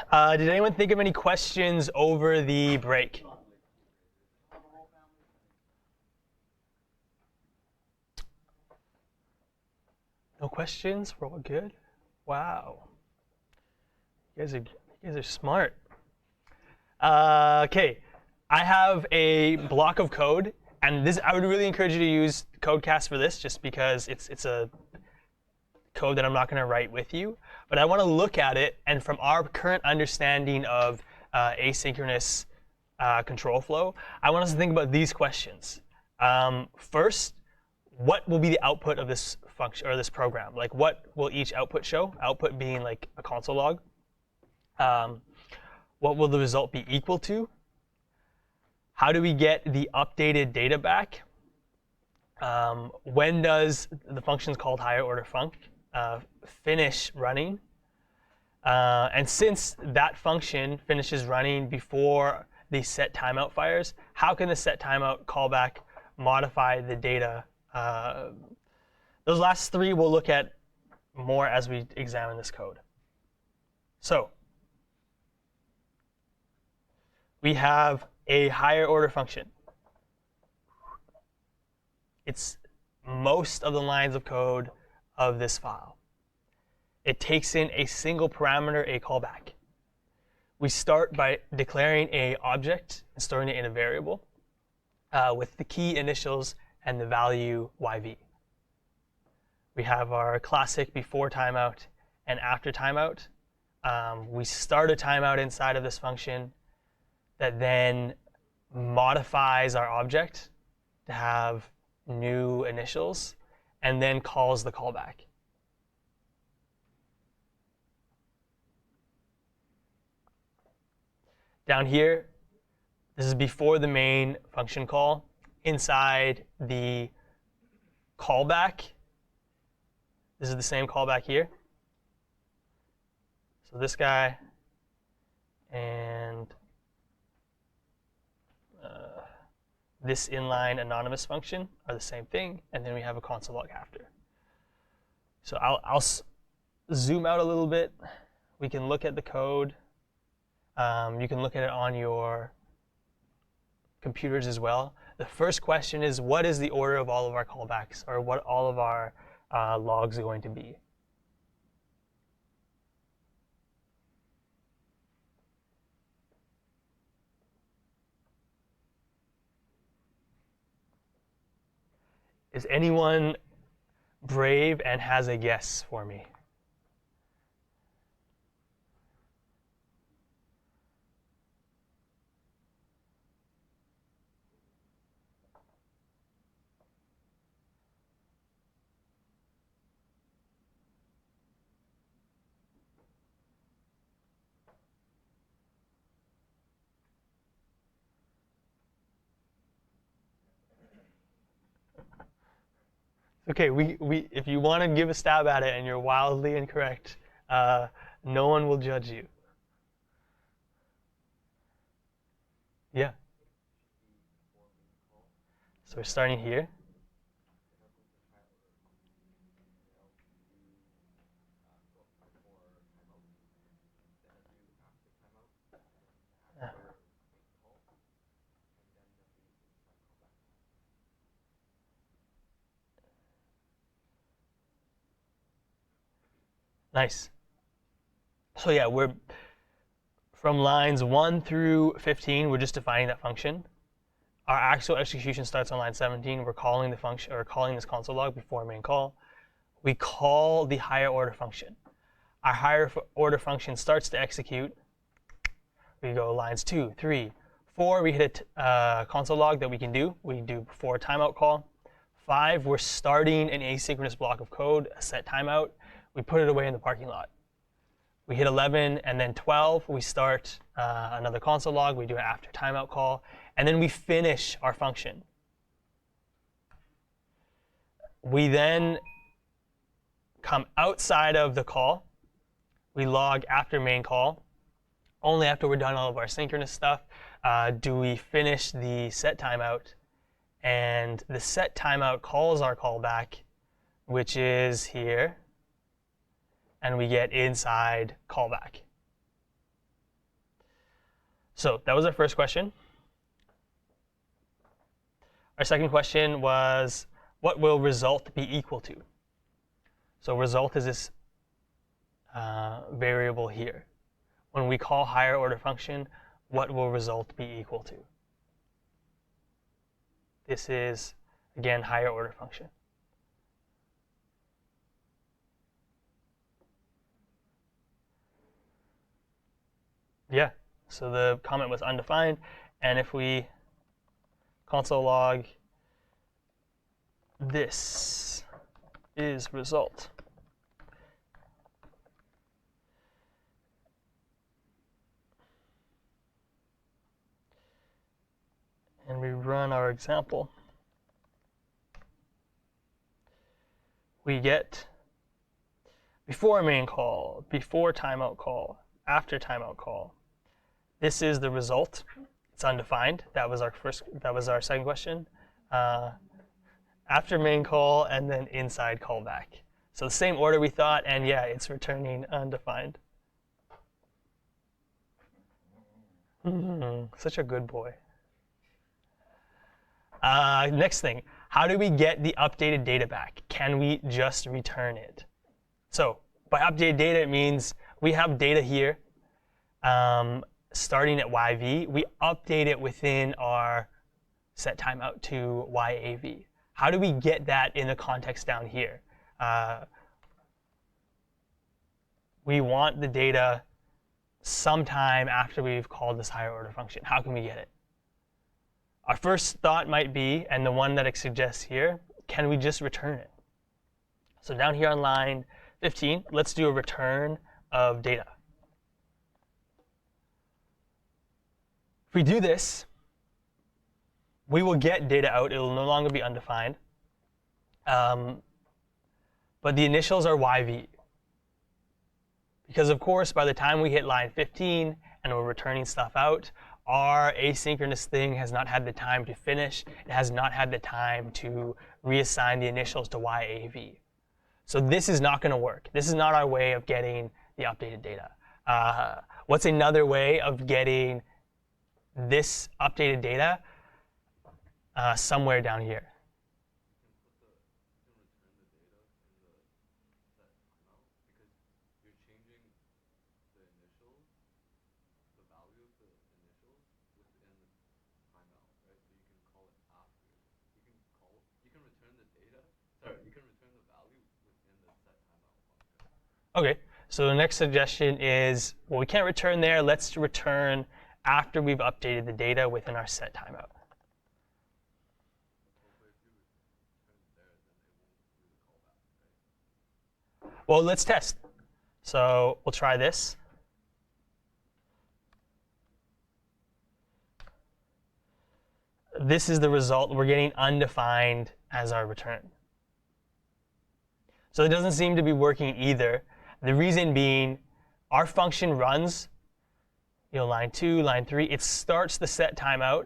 Did anyone think of any questions over the break? No questions? We're all good? Wow. You guys are smart. Okay. I have a block of code, and this I would really encourage you to use Codecast for this, just because it's a code that I'm not going to write with you. But I want to look at it, and from our current understanding of asynchronous control flow, I want us to think about these questions. First, what will be the output of this function or this program? Like, what will each output show? Output being like a console log. What will the result be equal to? How do we get the updated data back? When does the functions called higher order func finish running? And since that function finishes running before the set timeout fires, how can the set timeout callback modify the data? Those last three we'll look at more as we examine this code. So we have a higher order function. It's most of the lines of code of this file. It takes in a single parameter, a callback. We start by declaring an object and storing it in a variable with the key initials and the value yv. We have our classic before timeout and after timeout. We start a timeout inside of this function that then modifies our object to have new initials and then calls the callback. Down here, this is before the main function call. Inside the callback, this is the same callback here. So this guy and this inline anonymous function are the same thing, and then we have a console log after. So I'll zoom out a little bit. We can look at the code. You can look at it on your computers as well. The first question is, what is the order of all of our callbacks, or what all of our logs are going to be? Is anyone brave and has a guess for me? Okay, if you want to give a stab at it and you're wildly incorrect, no one will judge you. Yeah. So we're starting here. Nice. So yeah, we're from lines 1 through 15, we're just defining that function. Our actual execution starts on line 17. We're calling the function, or calling this console log before main call. We call the higher order function. Our higher order function starts to execute. We go lines 2, 3, 4. We hit a console log that we can do. We do before timeout call. 5, we're starting an asynchronous block of code, a set timeout. We put it away in the parking lot. We hit 11, and then 12, we start another console log. We do an after timeout call, and then we finish our function. We then come outside of the call. We log after main call. Only after we're done all of our synchronous stuff do we finish the set timeout, and the set timeout calls our callback, which is here. and we get inside callback. So that was our first question. Our second question was, what will result be equal to? So result is this variable here. When we call higher order function, what will result be equal to? This is, again, higher order function. Yeah, so the comment was undefined, and if we console log, this is result. And we run our example, we get before main call, before timeout call, after timeout call. This is the result. It's undefined. That was our second question. After main call and then inside callback. So the same order we thought, and yeah, it's returning undefined. Such a good boy. Next thing, how do we get the updated data back? Can we just return it? So by updated data, it means we have data here starting at YV. We update it within our set timeout to YAV. How do we get that in the context down here? We want the data sometime after we've called this higher order function. How can we get it? Our first thought might be, and the one that it suggests here, can we just return it? So down here on line 15, let's do a return of data. If we do this, we will get data out. It will no longer be undefined. But the initials are YV. Because of course, by the time we hit line 15 and we're returning stuff out, our asynchronous thing has not had the time to finish. It has not had the time to reassign the initials to YAV. So this is not going to work. This is not our way of getting the updated data. What's another way of getting this updated data? Somewhere down here. Okay, so the next suggestion is, well, we can't return there. Let's return after we've updated the data within our set timeout. Well, let's test. So we'll try this. This is the result. We're getting undefined as our return. So it doesn't seem to be working either. The reason being, our function runs, line 2, line 3. It starts the set timeout,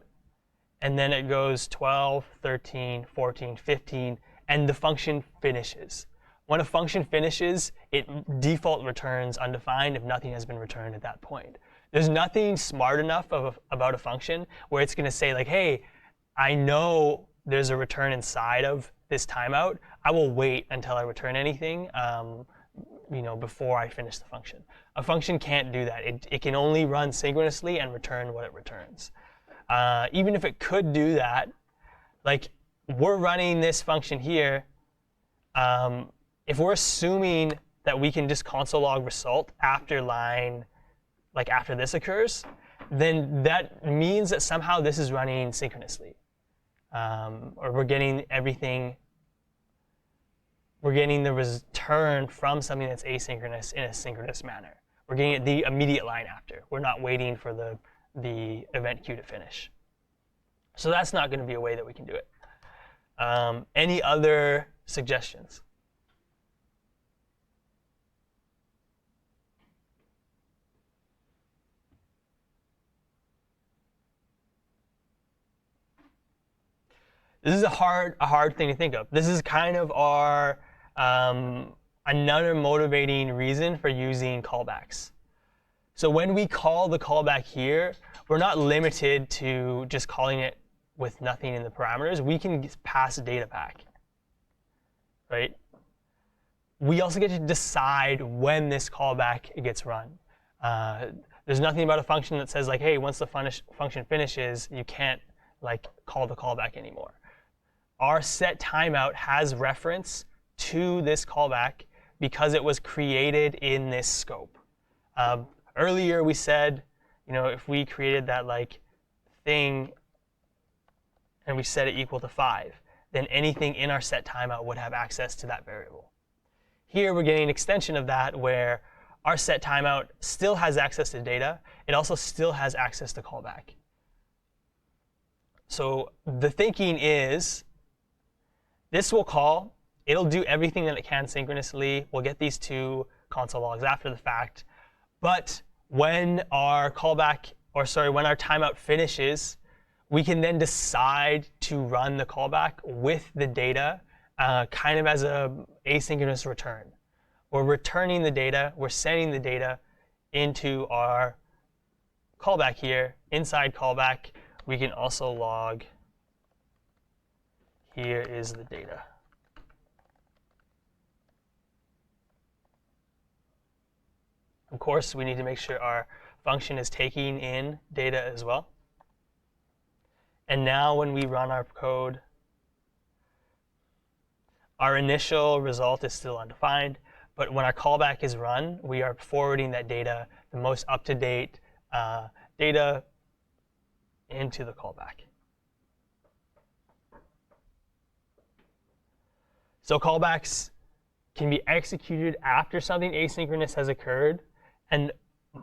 and then it goes 12, 13, 14, 15, and the function finishes. When a function finishes, it default returns undefined if nothing has been returned at that point. There's nothing smart enough about a function where it's going to say, like, hey, I know there's a return inside of this timeout. I will wait until I return anything before I finish the function. A function can't do that. It can only run synchronously and return what it returns. Even if it could do that, like we're running this function here, if we're assuming that we can just console log result after after this occurs, then that means that somehow this is running synchronously. Or we're getting everything, we're getting the return from something that's asynchronous in a synchronous manner. We're getting it the immediate line after. We're not waiting for the event queue to finish. So that's not going to be a way that we can do it. Any other suggestions? This is a hard thing to think of. This is kind of our another motivating reason for using callbacks. So when we call the callback here, we're not limited to just calling it with nothing in the parameters. We can pass data back, right? We also get to decide when this callback gets run. There's nothing about a function that says like, hey, once the function finishes, you can't like call the callback anymore. Our set timeout has reference to this callback because it was created in this scope. Earlier we said, if we created that like thing and we set it equal to 5, then anything in our set timeout would have access to that variable. Here we're getting an extension of that where our set timeout still has access to data. It also still has access to callback. So the thinking is this will call. It'll do everything that it can synchronously. We'll get these two console logs after the fact. But when our callback, when our timeout finishes, we can then decide to run the callback with the data kind of as an asynchronous return. We're returning the data. We're sending the data into our callback here. Inside callback, we can also log, here is the data. Of course, we need to make sure our function is taking in data as well. And now when we run our code, our initial result is still undefined. But when our callback is run, we are forwarding that data, the most up-to-date data, into the callback. So callbacks can be executed after something asynchronous has occurred. And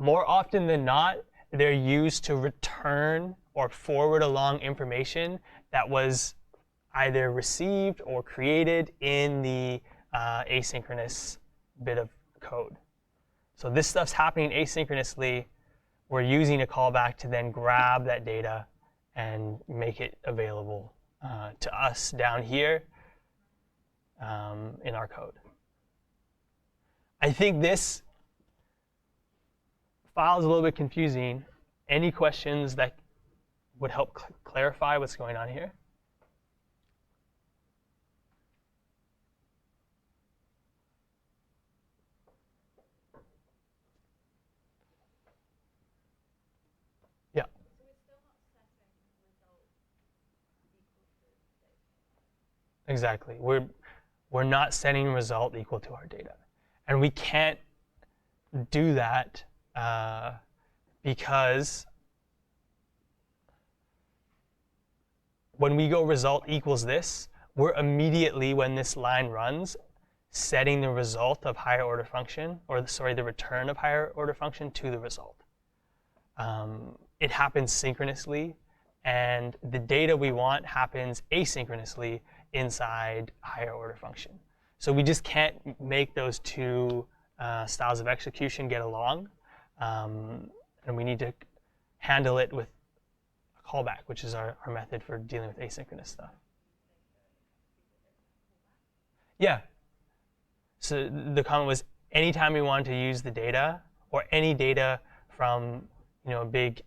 more often than not, they're used to return or forward along information that was either received or created in the asynchronous bit of code. So this stuff's happening asynchronously. We're using a callback to then grab that data and make it available to us down here in our code. I think this file is a little bit confusing. Any questions that would help clarify what's going on here? Yeah. So we're still not setting result equal to data. Exactly. We're not setting result equal to our data. And we can't do that because when we go result equals this, we're immediately, when this line runs, setting the result of higher order function, or the return of higher order function to the result. It happens synchronously, and the data we want happens asynchronously inside higher order function. So we just can't make those two styles of execution get along, and we need to handle it with a callback, which is our method for dealing with asynchronous stuff. Yeah. So the comment was, anytime we want to use the data or any data from a big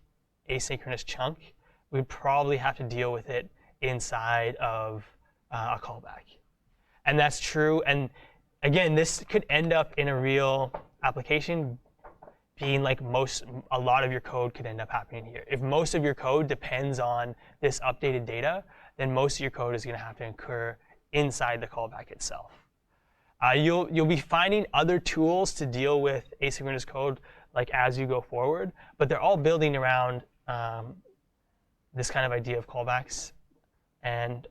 asynchronous chunk, we'd probably have to deal with it inside of a callback. And that's true. And again, this could end up in a real application being like a lot of your code could end up happening here. If most of your code depends on this updated data, then most of your code is going to have to occur inside the callback itself. You'll be finding other tools to deal with asynchronous code like as you go forward, but they're all building around this kind of idea of callbacks. And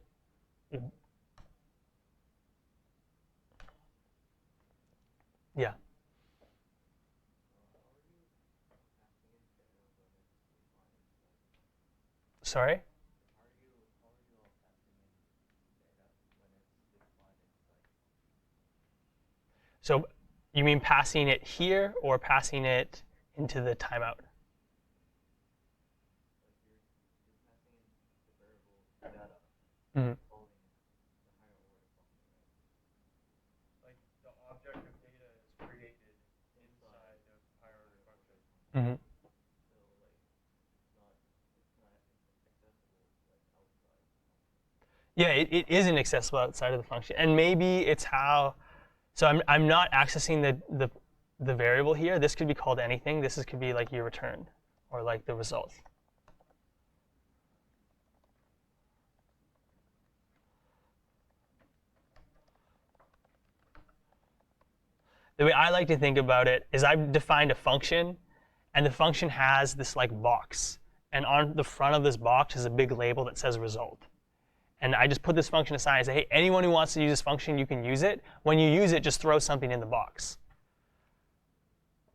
yeah. Sorry? So you mean passing it here or passing it into the timeout? Like the object of Yeah, it isn't accessible outside of the function, and maybe it's how. So I'm not accessing the variable here. This could be called anything. Could be like your return, or like the result. The way I like to think about it is I've defined a function, and the function has this like box, and on the front of this box is a big label that says result. And I just put this function aside and say, hey, anyone who wants to use this function, you can use it. When you use it, just throw something in the box.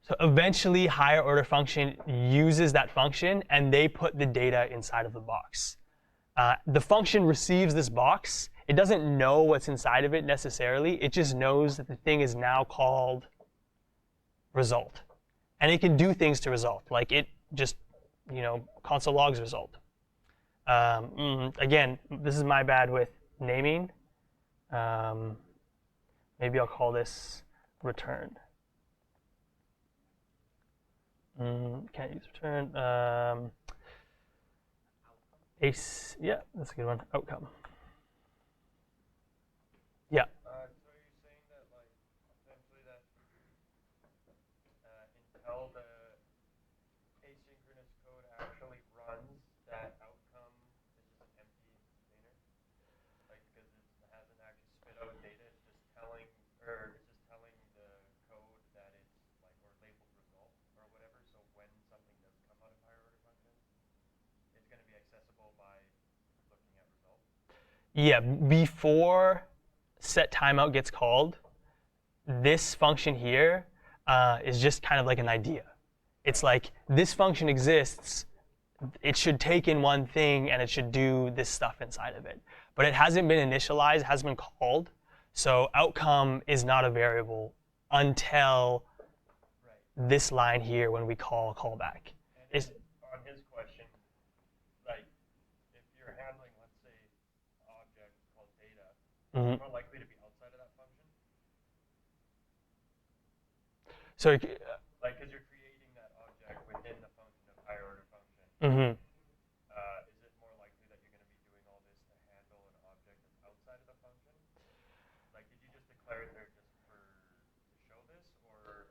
So eventually, higher order function uses that function, and they put the data inside of the box. The function receives this box. It doesn't know what's inside of it necessarily. It just knows that the thing is now called result. And it can do things to result, like it just, console logs result. Again, this is my bad with naming. Maybe I'll call this return. Can't use return. Yeah, that's a good one. Outcome. Yeah. So you're saying that, like, essentially that until the asynchronous code actually runs, that outcome is just an empty container? Like, because it hasn't actually spit out data, it's just telling the code that it's like, or labeled result or whatever. So when something does come out of higher order function, it's going to be accessible by looking at result. Yeah, before set timeout gets called, this function here is just kind of like an idea. It's like this function exists, it should take in one thing and it should do this stuff inside of it. But it hasn't been initialized, it hasn't been called. So outcome is not a variable until this line here when we call callback. And on his question, like if you're handling, let's say, an object called data, it's more likely to be outside of that function. So, like, because you're creating that object within the function of higher order function. Is it more likely that you're going to be doing all this to handle an object that's outside of the function? Like, did you just declare it there just to show this, or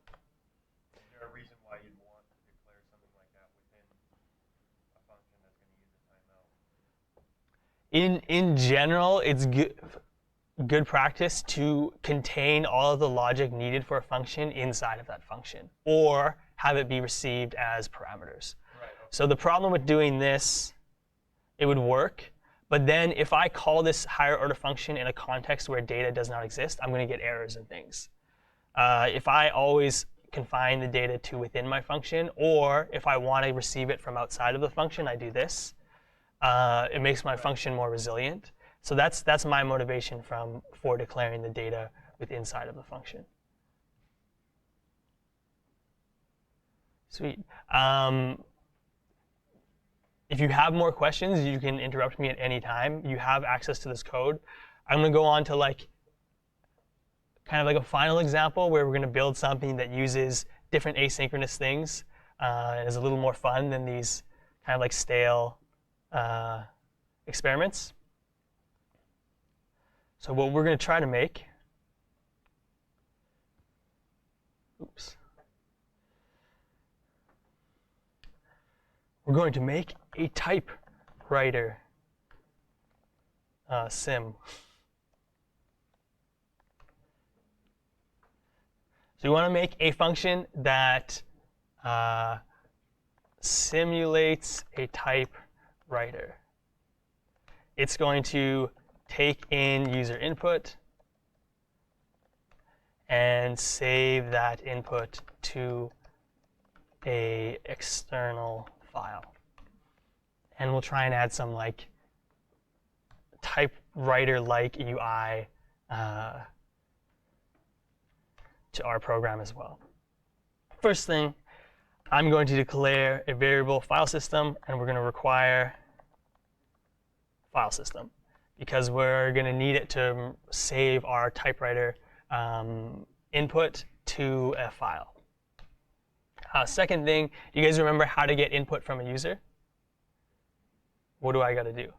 is there a reason why you'd want to declare something like that within a function that's going to use a timeout? In general, it's good practice to contain all of the logic needed for a function inside of that function, or have it be received as parameters. Right, okay. So the problem with doing this, it would work, but then if I call this higher order function in a context where data does not exist, I'm going to get errors and things. If I always confine the data to within my function, or if I want to receive it from outside of the function, I do this. It makes my function more resilient. So that's my motivation for declaring the data with inside of the function. Sweet. If you have more questions, you can interrupt me at any time. You have access to this code. I'm going to go on to kind of like a final example where we're going to build something that uses different asynchronous things and is a little more fun than these kind of like stale experiments. So what we're going to try to make, we're going to make a typewriter sim. So you want to make a function that simulates a typewriter. It's going to take in user input and save that input to a external file. And we'll try and add some like typewriter-like UI to our program as well. First thing, I'm going to declare a variable file system, and we're going to require file system, because we're going to need it to save our typewriter input to a file. Second thing, you guys remember how to get input from a user? What do I got to do?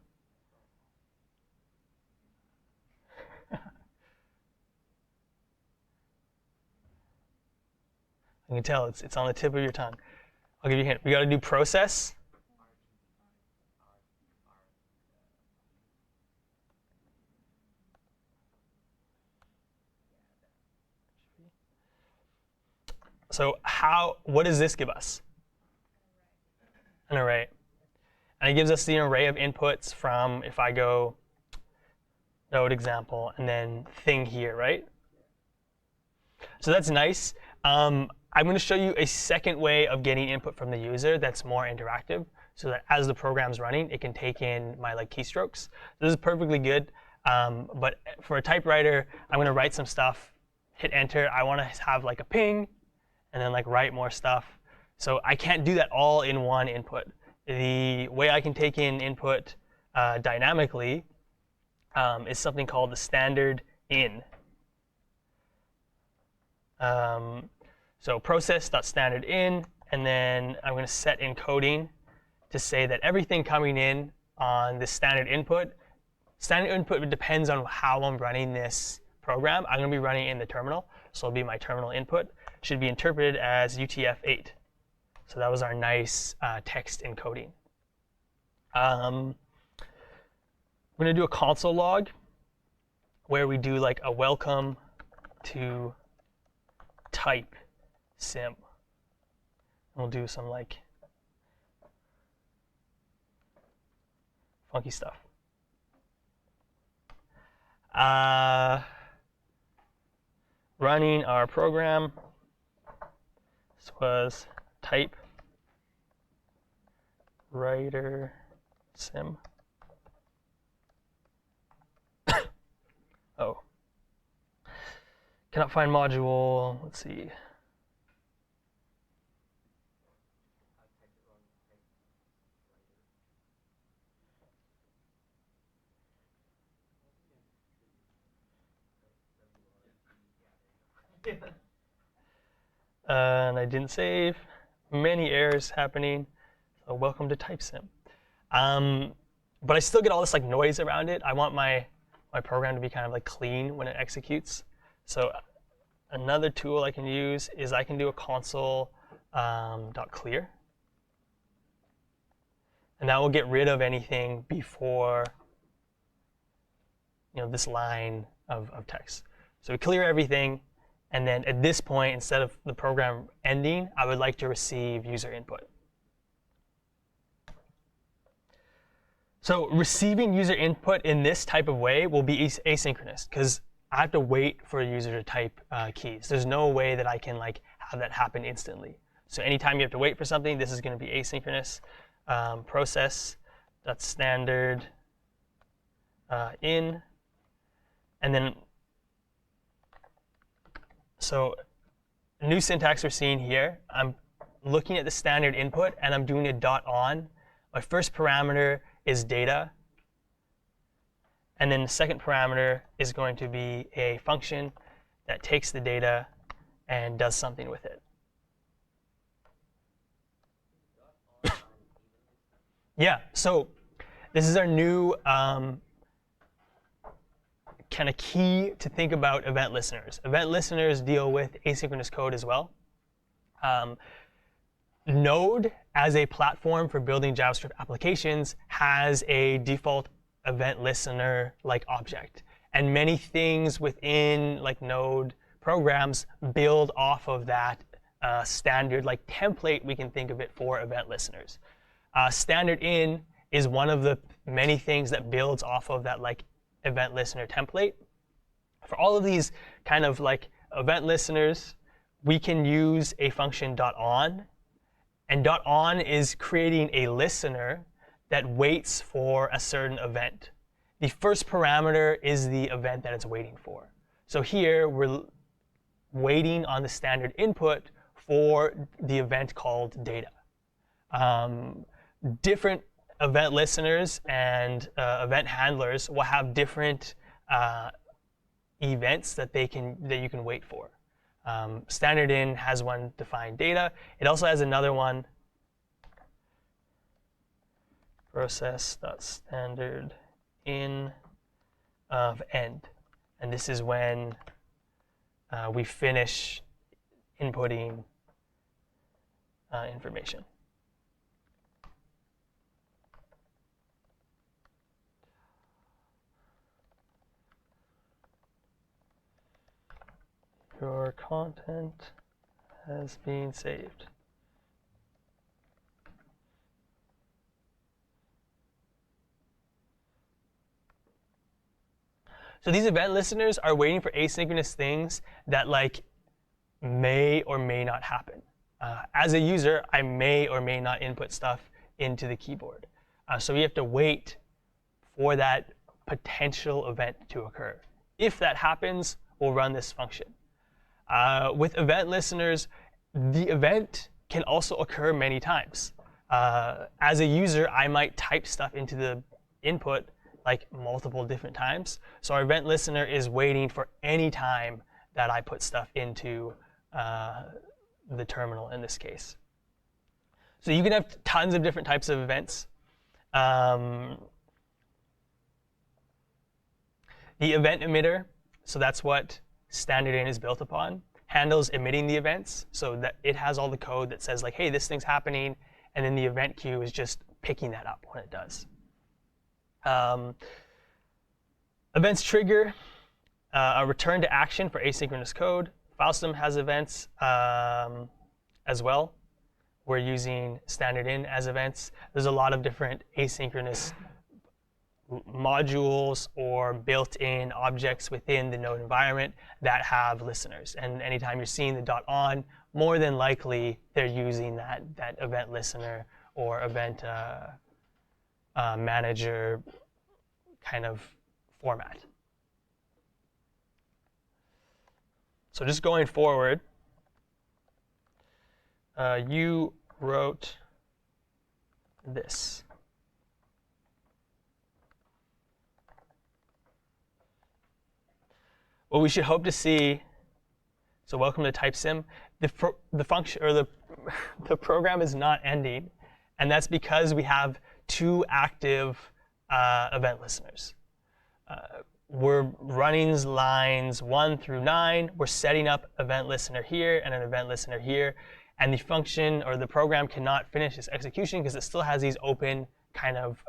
You can tell it's on the tip of your tongue. I'll give you a hint. We got to do process. So what does this give us? An array. And it gives us the array of inputs from, if I go node example and then thing here, right? So that's nice. I'm going to show you a second way of getting input from the user that's more interactive, so that as the program's running, it can take in my keystrokes. This is perfectly good, but for a typewriter, I'm going to write some stuff, hit enter. I want to have a ping, and then write more stuff. So I can't do that all in one input. The way I can take in input dynamically is something called the standard in. So process.standardin, and then I'm going to set encoding to say that everything coming in on this standard input depends on how I'm running this program. I'm going to be running in the terminal, so it'll be my terminal input. Should be interpreted as UTF-8. So that was our nice text encoding. I'm going to do a console log where we do a welcome to type sim. We'll do some funky stuff. Running our program. This was type writer sim. Oh. Cannot find module. Let's see. And I didn't save. Many errors happening. So welcome to typesim. But I still get all this noise around it. I want my program to be kind of clean when it executes. So another tool I can use is I can do a console .clear. And that will get rid of anything before this line of text. So we clear everything. And then at this point, instead of the program ending, I would like to receive user input. So receiving user input in this type of way will be asynchronous, because I have to wait for a user to type keys. There's no way that I can have that happen instantly. So anytime you have to wait for something, this is going to be asynchronous. Process.standard in, and then so new syntax we're seeing here. I'm looking at the standard input, and I'm doing a .on. My first parameter is data. And then the second parameter is going to be a function that takes the data and does something with it. Yeah, so this is our new kind of key to think about event listeners. Event listeners deal with asynchronous code as well. Node, as a platform for building JavaScript applications, has a default event listener object. And many things within Node programs build off of that standard template. We can think of it for event listeners. Standard in is one of the many things that builds off of that event listener template. For all of these kind of event listeners, we can use a function .on. And .on is creating a listener that waits for a certain event. The first parameter is the event that it's waiting for. So here, we're waiting on the standard input for the event called data. Different event listeners and event handlers will have different events that you can wait for. Standard in has one defined data. It also has another one, process.standard in of end. And this is when we finish inputting information. Your content has been saved. So these event listeners are waiting for asynchronous things that like may or may not happen. As a user, I may or may not input stuff into the keyboard. So we have to wait for that potential event to occur. If that happens, we'll run this function. With event listeners, the event can also occur many times. As a user, I might type stuff into the input like multiple different times. So our event listener is waiting for any time that I put stuff into the terminal in this case. So you can have tons of different types of events. The event emitter, so that's what standard in is built upon, handles emitting the events, so that it has all the code that says like, hey, this thing's happening, and then the event queue is just picking that up when it does. Events trigger a return to action for asynchronous code. File system has events as well. We're using standard in as events. There's a lot of different asynchronous modules or built-in objects within the node environment that have listeners. And anytime you're seeing the .on, more than likely they're using that event listener or event manager kind of format. So just going forward, you wrote this. What we should hope to see, so welcome to TypeSim, the function or the program is not ending, and that's because we have two active event listeners. We're running lines 1 through 9. We're setting up event listener here and an event listener here, and the function or the program cannot finish its execution because it still has these open kind of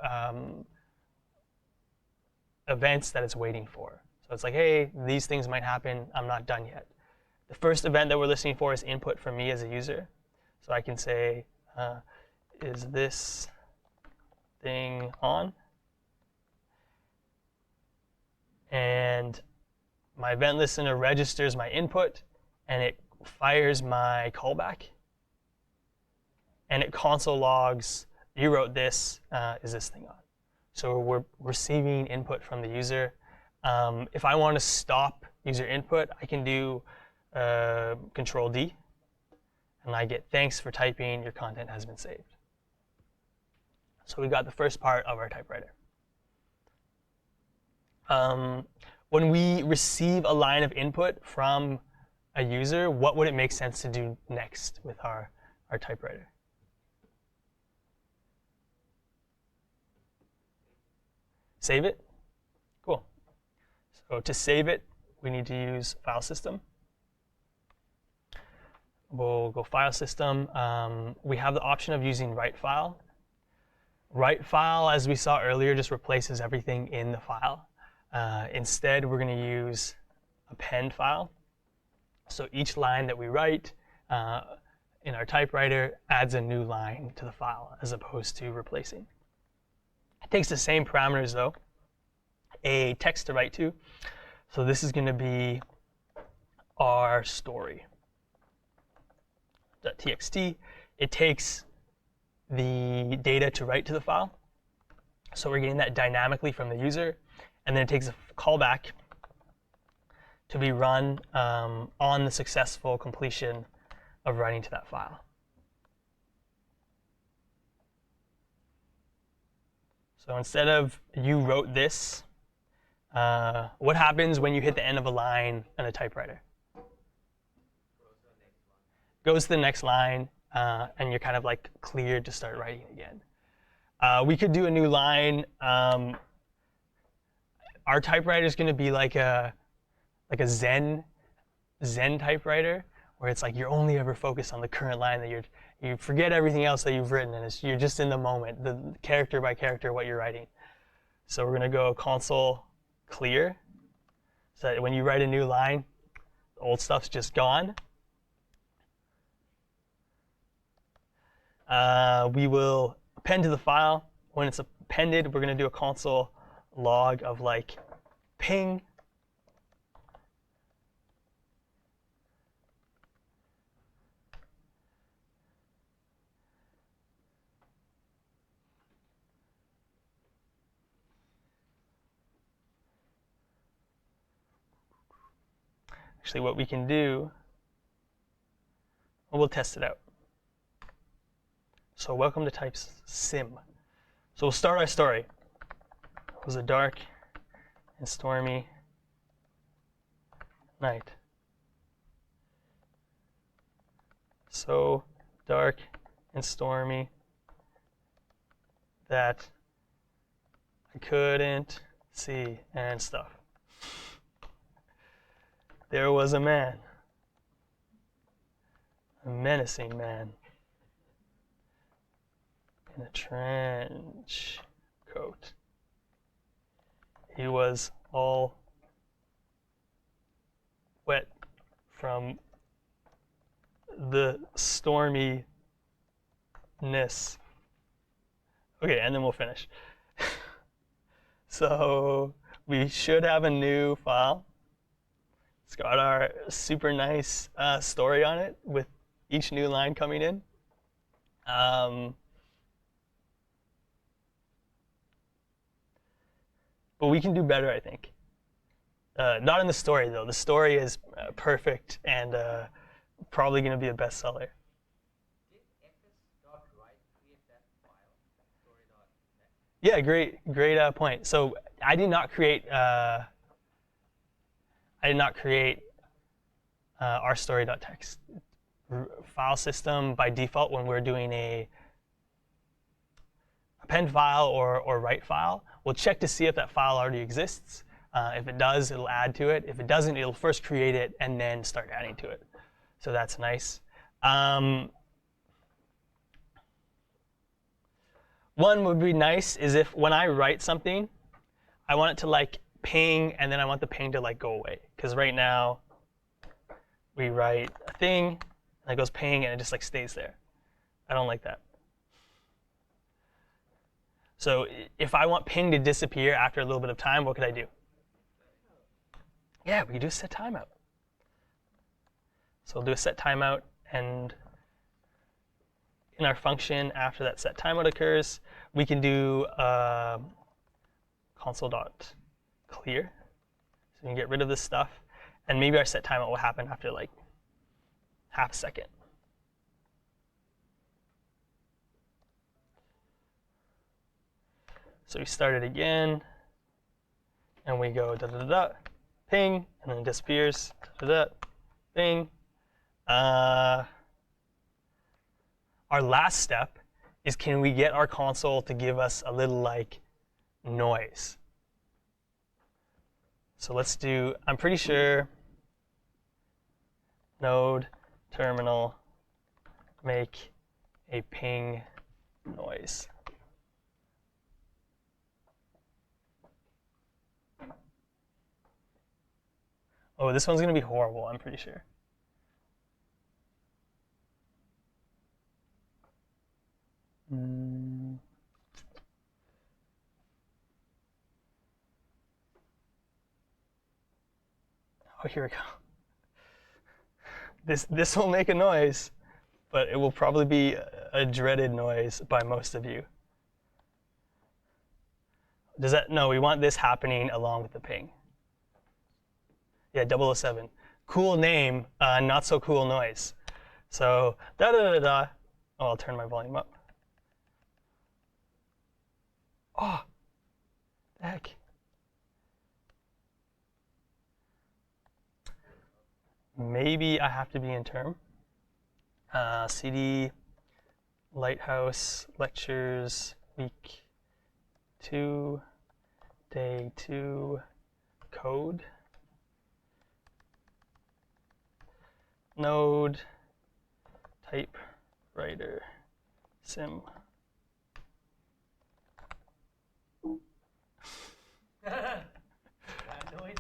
events that it's waiting for. So it's like, hey, these things might happen. I'm not done yet. The first event that we're listening for is input from me as a user. So I can say, is this thing on? And my event listener registers my input, and it fires my callback. And it console logs, you wrote this, is this thing on? So we're receiving input from the user. If I want to stop user input, I can do Control D, and I get thanks for typing, your content has been saved. So we got the first part of our typewriter. When we receive a line of input from a user, what would it make sense to do next with our typewriter? Save it? Cool. So to save it, we need to use file system. We'll go file system. We have the option of using write file. Write file, as we saw earlier, just replaces everything in the file. Instead, we're going to use append file. So each line that we write in our typewriter adds a new line to the file as opposed to replacing. It takes the same parameters, though. A text to write to. So this is going to be our story. .txt. It takes the data to write to the file. So we're getting that dynamically from the user. And then it takes a callback to be run on the successful completion of writing to that file. So instead of you wrote this, what happens when you hit the end of a line on a typewriter? Goes to the next line, and you're kind of like cleared to start writing again. We could do a new line. Our typewriter is going to be like a Zen typewriter, where it's like you're only ever focused on the current line, that you forget everything else that you've written, and you're just in the moment, the character by character what you're writing. So we're gonna go console clear, so that when you write a new line, the old stuff's just gone. We will append to the file. When it's appended, we're gonna do a console log of like ping. Actually, what we can do, well, we'll test it out. So welcome to types sim. So we'll start our story. It was a dark and stormy night. So dark and stormy that I couldn't see and stuff. There was a man, a menacing man, in a trench coat. He was all wet from the storminess. Okay, and then we'll finish. So we should have a new file. It's got our super nice story on it with each new line coming in. But we can do better, I think. Not in the story, though. The story is perfect and probably going to be a bestseller. Did fs.write create that file, story.text? Yeah, great point. So I did not create our story.txt file system by default when we're doing a append file or write file. We'll check to see if that file already exists. If it does, it'll add to it. If it doesn't, it'll first create it and then start adding to it. So that's nice. One would be nice is if when I write something, I want it to like ping, and then I want the ping to like go away. Because right now, we write a thing, and it goes ping, and it just like stays there. I don't like that. So if I want ping to disappear after a little bit of time, what could I do? Yeah, we could do a set timeout. So we'll do a set timeout, and in our function, after that set timeout occurs, we can do console.clear. So we can get rid of this stuff, and maybe our set timeout will happen after like half a second. So we start it again, and we go da-da-da-da, ping, and then it disappears, da-da-da, ping. Our last step is, can we get our console to give us a little like noise? So let's do, I'm pretty sure, node terminal make a ping noise. Oh, this one's going to be horrible, I'm pretty sure. Oh, here we go. This will make a noise, but it will probably be a dreaded noise by most of you. Does that? No, we want this happening along with the ping. Yeah, 007. Cool name, not so cool noise. So da-da-da-da. Oh, I'll turn my volume up. Oh, the heck. Maybe I have to be in term. CD Lighthouse Lectures Week 2, Day 2, Code. node typewriter sim. That noise.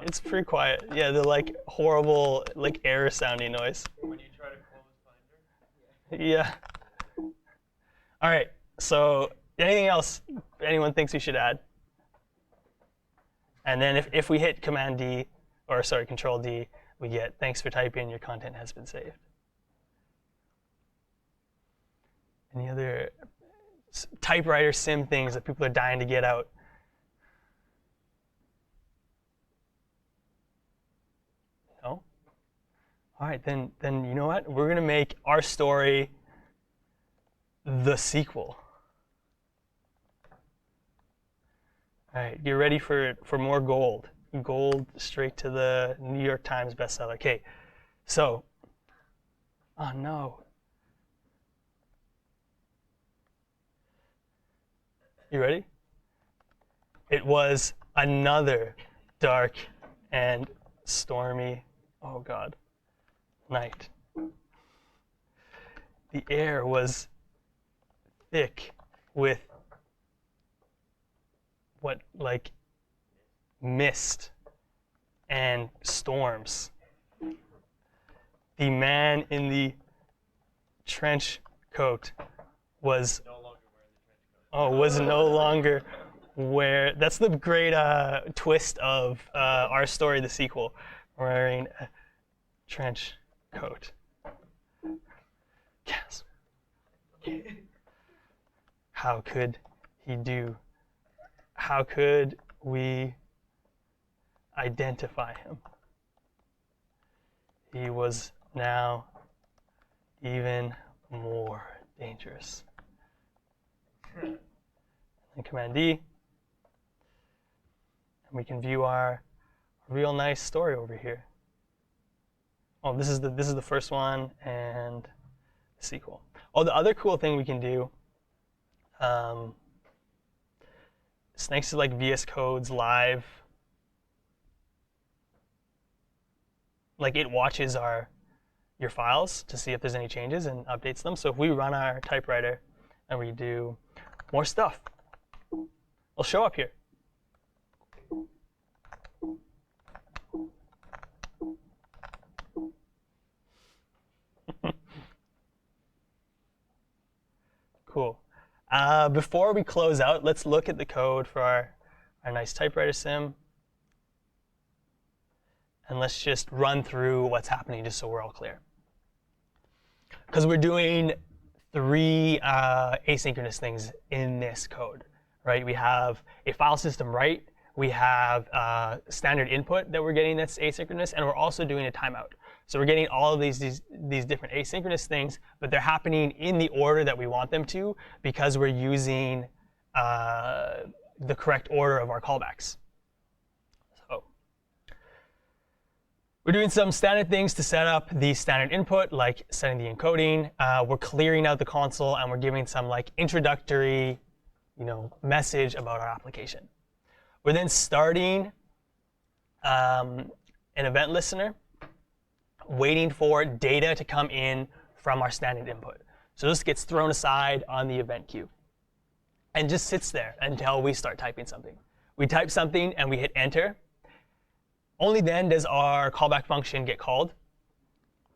It's pretty quiet. Yeah, the like horrible like error sounding noise. When you try to close Finder. Yeah. All right. So anything else anyone thinks we should add? And then if we hit Command D, or sorry, Control D, we get thanks for typing, your content has been saved. Any other typewriter sim things that people are dying to get out? No? All right, then you know what? We're going to make our story the sequel. All right, get ready for more gold. Gold straight to the New York Times bestseller. Okay, so, oh no. You ready? It was another dark and stormy, oh God, night. The air was thick with what, like, mist and storms. The man in the trench coat was No longer wearing the trench coat. was no longer where. That's the great twist of our story, the sequel. Wearing a trench coat. Yes. How could he do? How could we identify him? He was now even more dangerous. And Command D, and we can view our real nice story over here. Oh, this is the first one and the sequel. Oh, the other cool thing we can do. It's thanks to like VS Code's live. Like it watches your files to see if there's any changes and updates them. So if we run our typewriter and we do more stuff, it'll show up here. Cool. Before we close out, let's look at the code for our nice typewriter sim. And let's just run through what's happening just so we're all clear. Because we're doing 3 asynchronous things in this code, right? We have a file system write, we have standard input that we're getting that's asynchronous, and we're also doing a timeout. So we're getting all of these different asynchronous things, but they're happening in the order that we want them to because we're using the correct order of our callbacks. So we're doing some standard things to set up the standard input, like setting the encoding. We're clearing out the console, and we're giving some like introductory, message about our application. We're then starting an event listener, waiting for data to come in from our standard input. So this gets thrown aside on the event queue and just sits there until we start typing something. We type something and we hit enter. Only then does our callback function get called,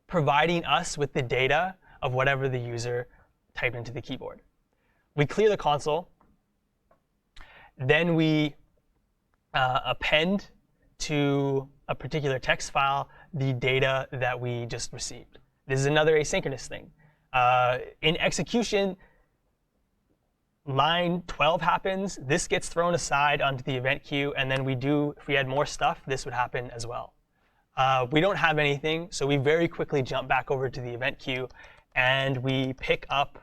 providing us with the data of whatever the user typed into the keyboard. We clear the console. Then we append to a particular text file the data that we just received. This is another asynchronous thing. In execution, line 12 happens. This gets thrown aside onto the event queue, and then if we had more stuff, this would happen as well. We don't have anything, so we very quickly jump back over to the event queue, and we pick up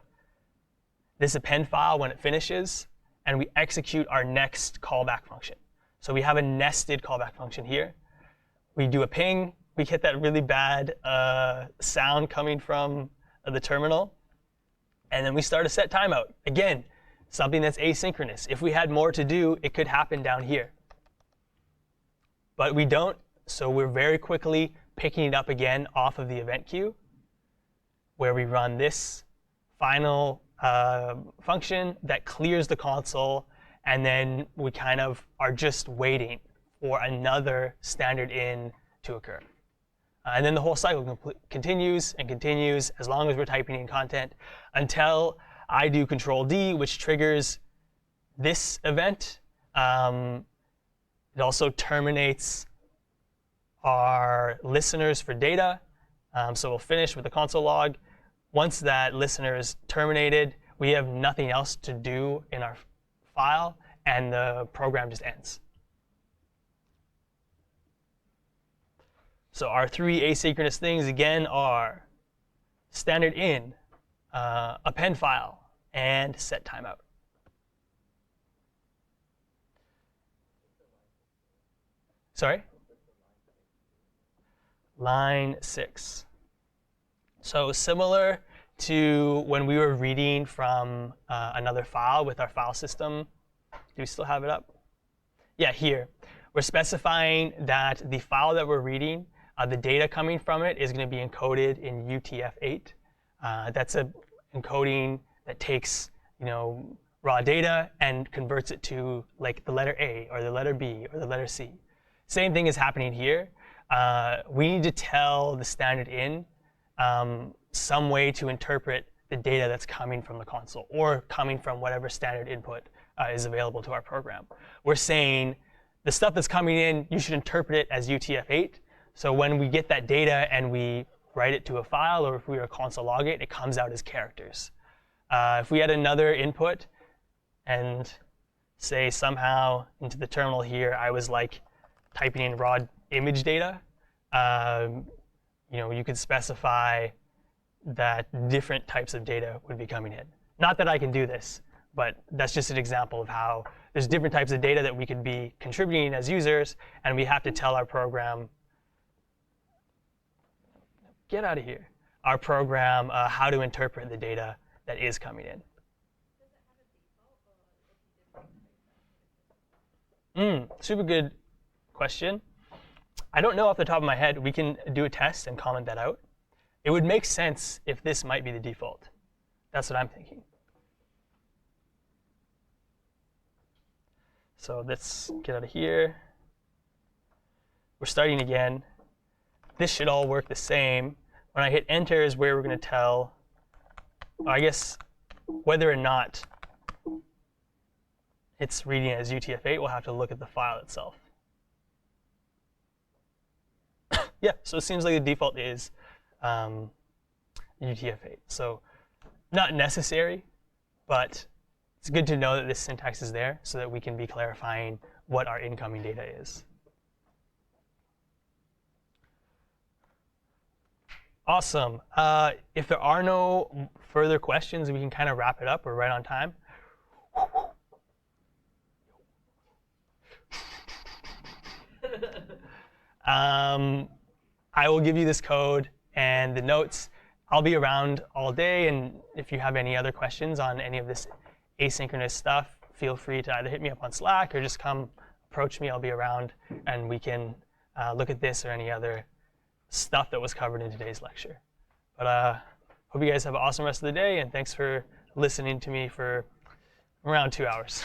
this append file when it finishes, and we execute our next callback function. So we have a nested callback function here. We do a ping. We get that really bad sound coming from the terminal. And then we start a set timeout. Again, something that's asynchronous. If we had more to do, it could happen down here. But we don't, so we're very quickly picking it up again off of the event queue, where we run this final function that clears the console, and then we kind of are just waiting for another standard in to occur. And then the whole cycle continues and continues as long as we're typing in content until I do Control D, which triggers this event. It also terminates our listeners for data. So we'll finish with the console log. Once that listener is terminated, we have nothing else to do in our file, and the program just ends. So our three asynchronous things, again, are standard in, append file, and set timeout. Sorry? Line 6. So similar to when we were reading from another file with our file system. Do we still have it up? Yeah, here. We're specifying that the file that we're reading, the data coming from it is going to be encoded in UTF-8. That's an encoding that takes, raw data and converts it to like the letter A or the letter B or the letter C. Same thing is happening here. We need to tell the standard in some way to interpret the data that's coming from the console or coming from whatever standard input is available to our program. We're saying the stuff that's coming in, you should interpret it as UTF-8. So when we get that data and we write it to a file, or if we were to console log it, it comes out as characters. If we had another input and say somehow into the terminal here, I was like typing in raw image data, you could specify that different types of data would be coming in. Not that I can do this, but that's just an example of how there's different types of data that we could be contributing as users, and we have to tell our program, get out of here, our program how to interpret the data that is coming in. Does it have a default, or if you didn't Super good question. I don't know off the top of my head. We can do a test and comment that out. It would make sense if this might be the default. That's what I'm thinking. So let's get out of here. We're starting again. This should all work the same. When I hit enter is where we're going to tell, I guess, whether or not it's reading as UTF-8. We'll have to look at the file itself. Yeah, so it seems like the default is UTF-8. So not necessary, but it's good to know that this syntax is there so that we can be clarifying what our incoming data is. Awesome. If there are no further questions, we can kind of wrap it up. We're right on time. I will give you this code and the notes. I'll be around all day, and if you have any other questions on any of this asynchronous stuff, feel free to either hit me up on Slack or just come approach me. I'll be around, and we can look at this or any other stuff that was covered in today's lecture. But hope you guys have an awesome rest of the day, and thanks for listening to me for around 2 hours.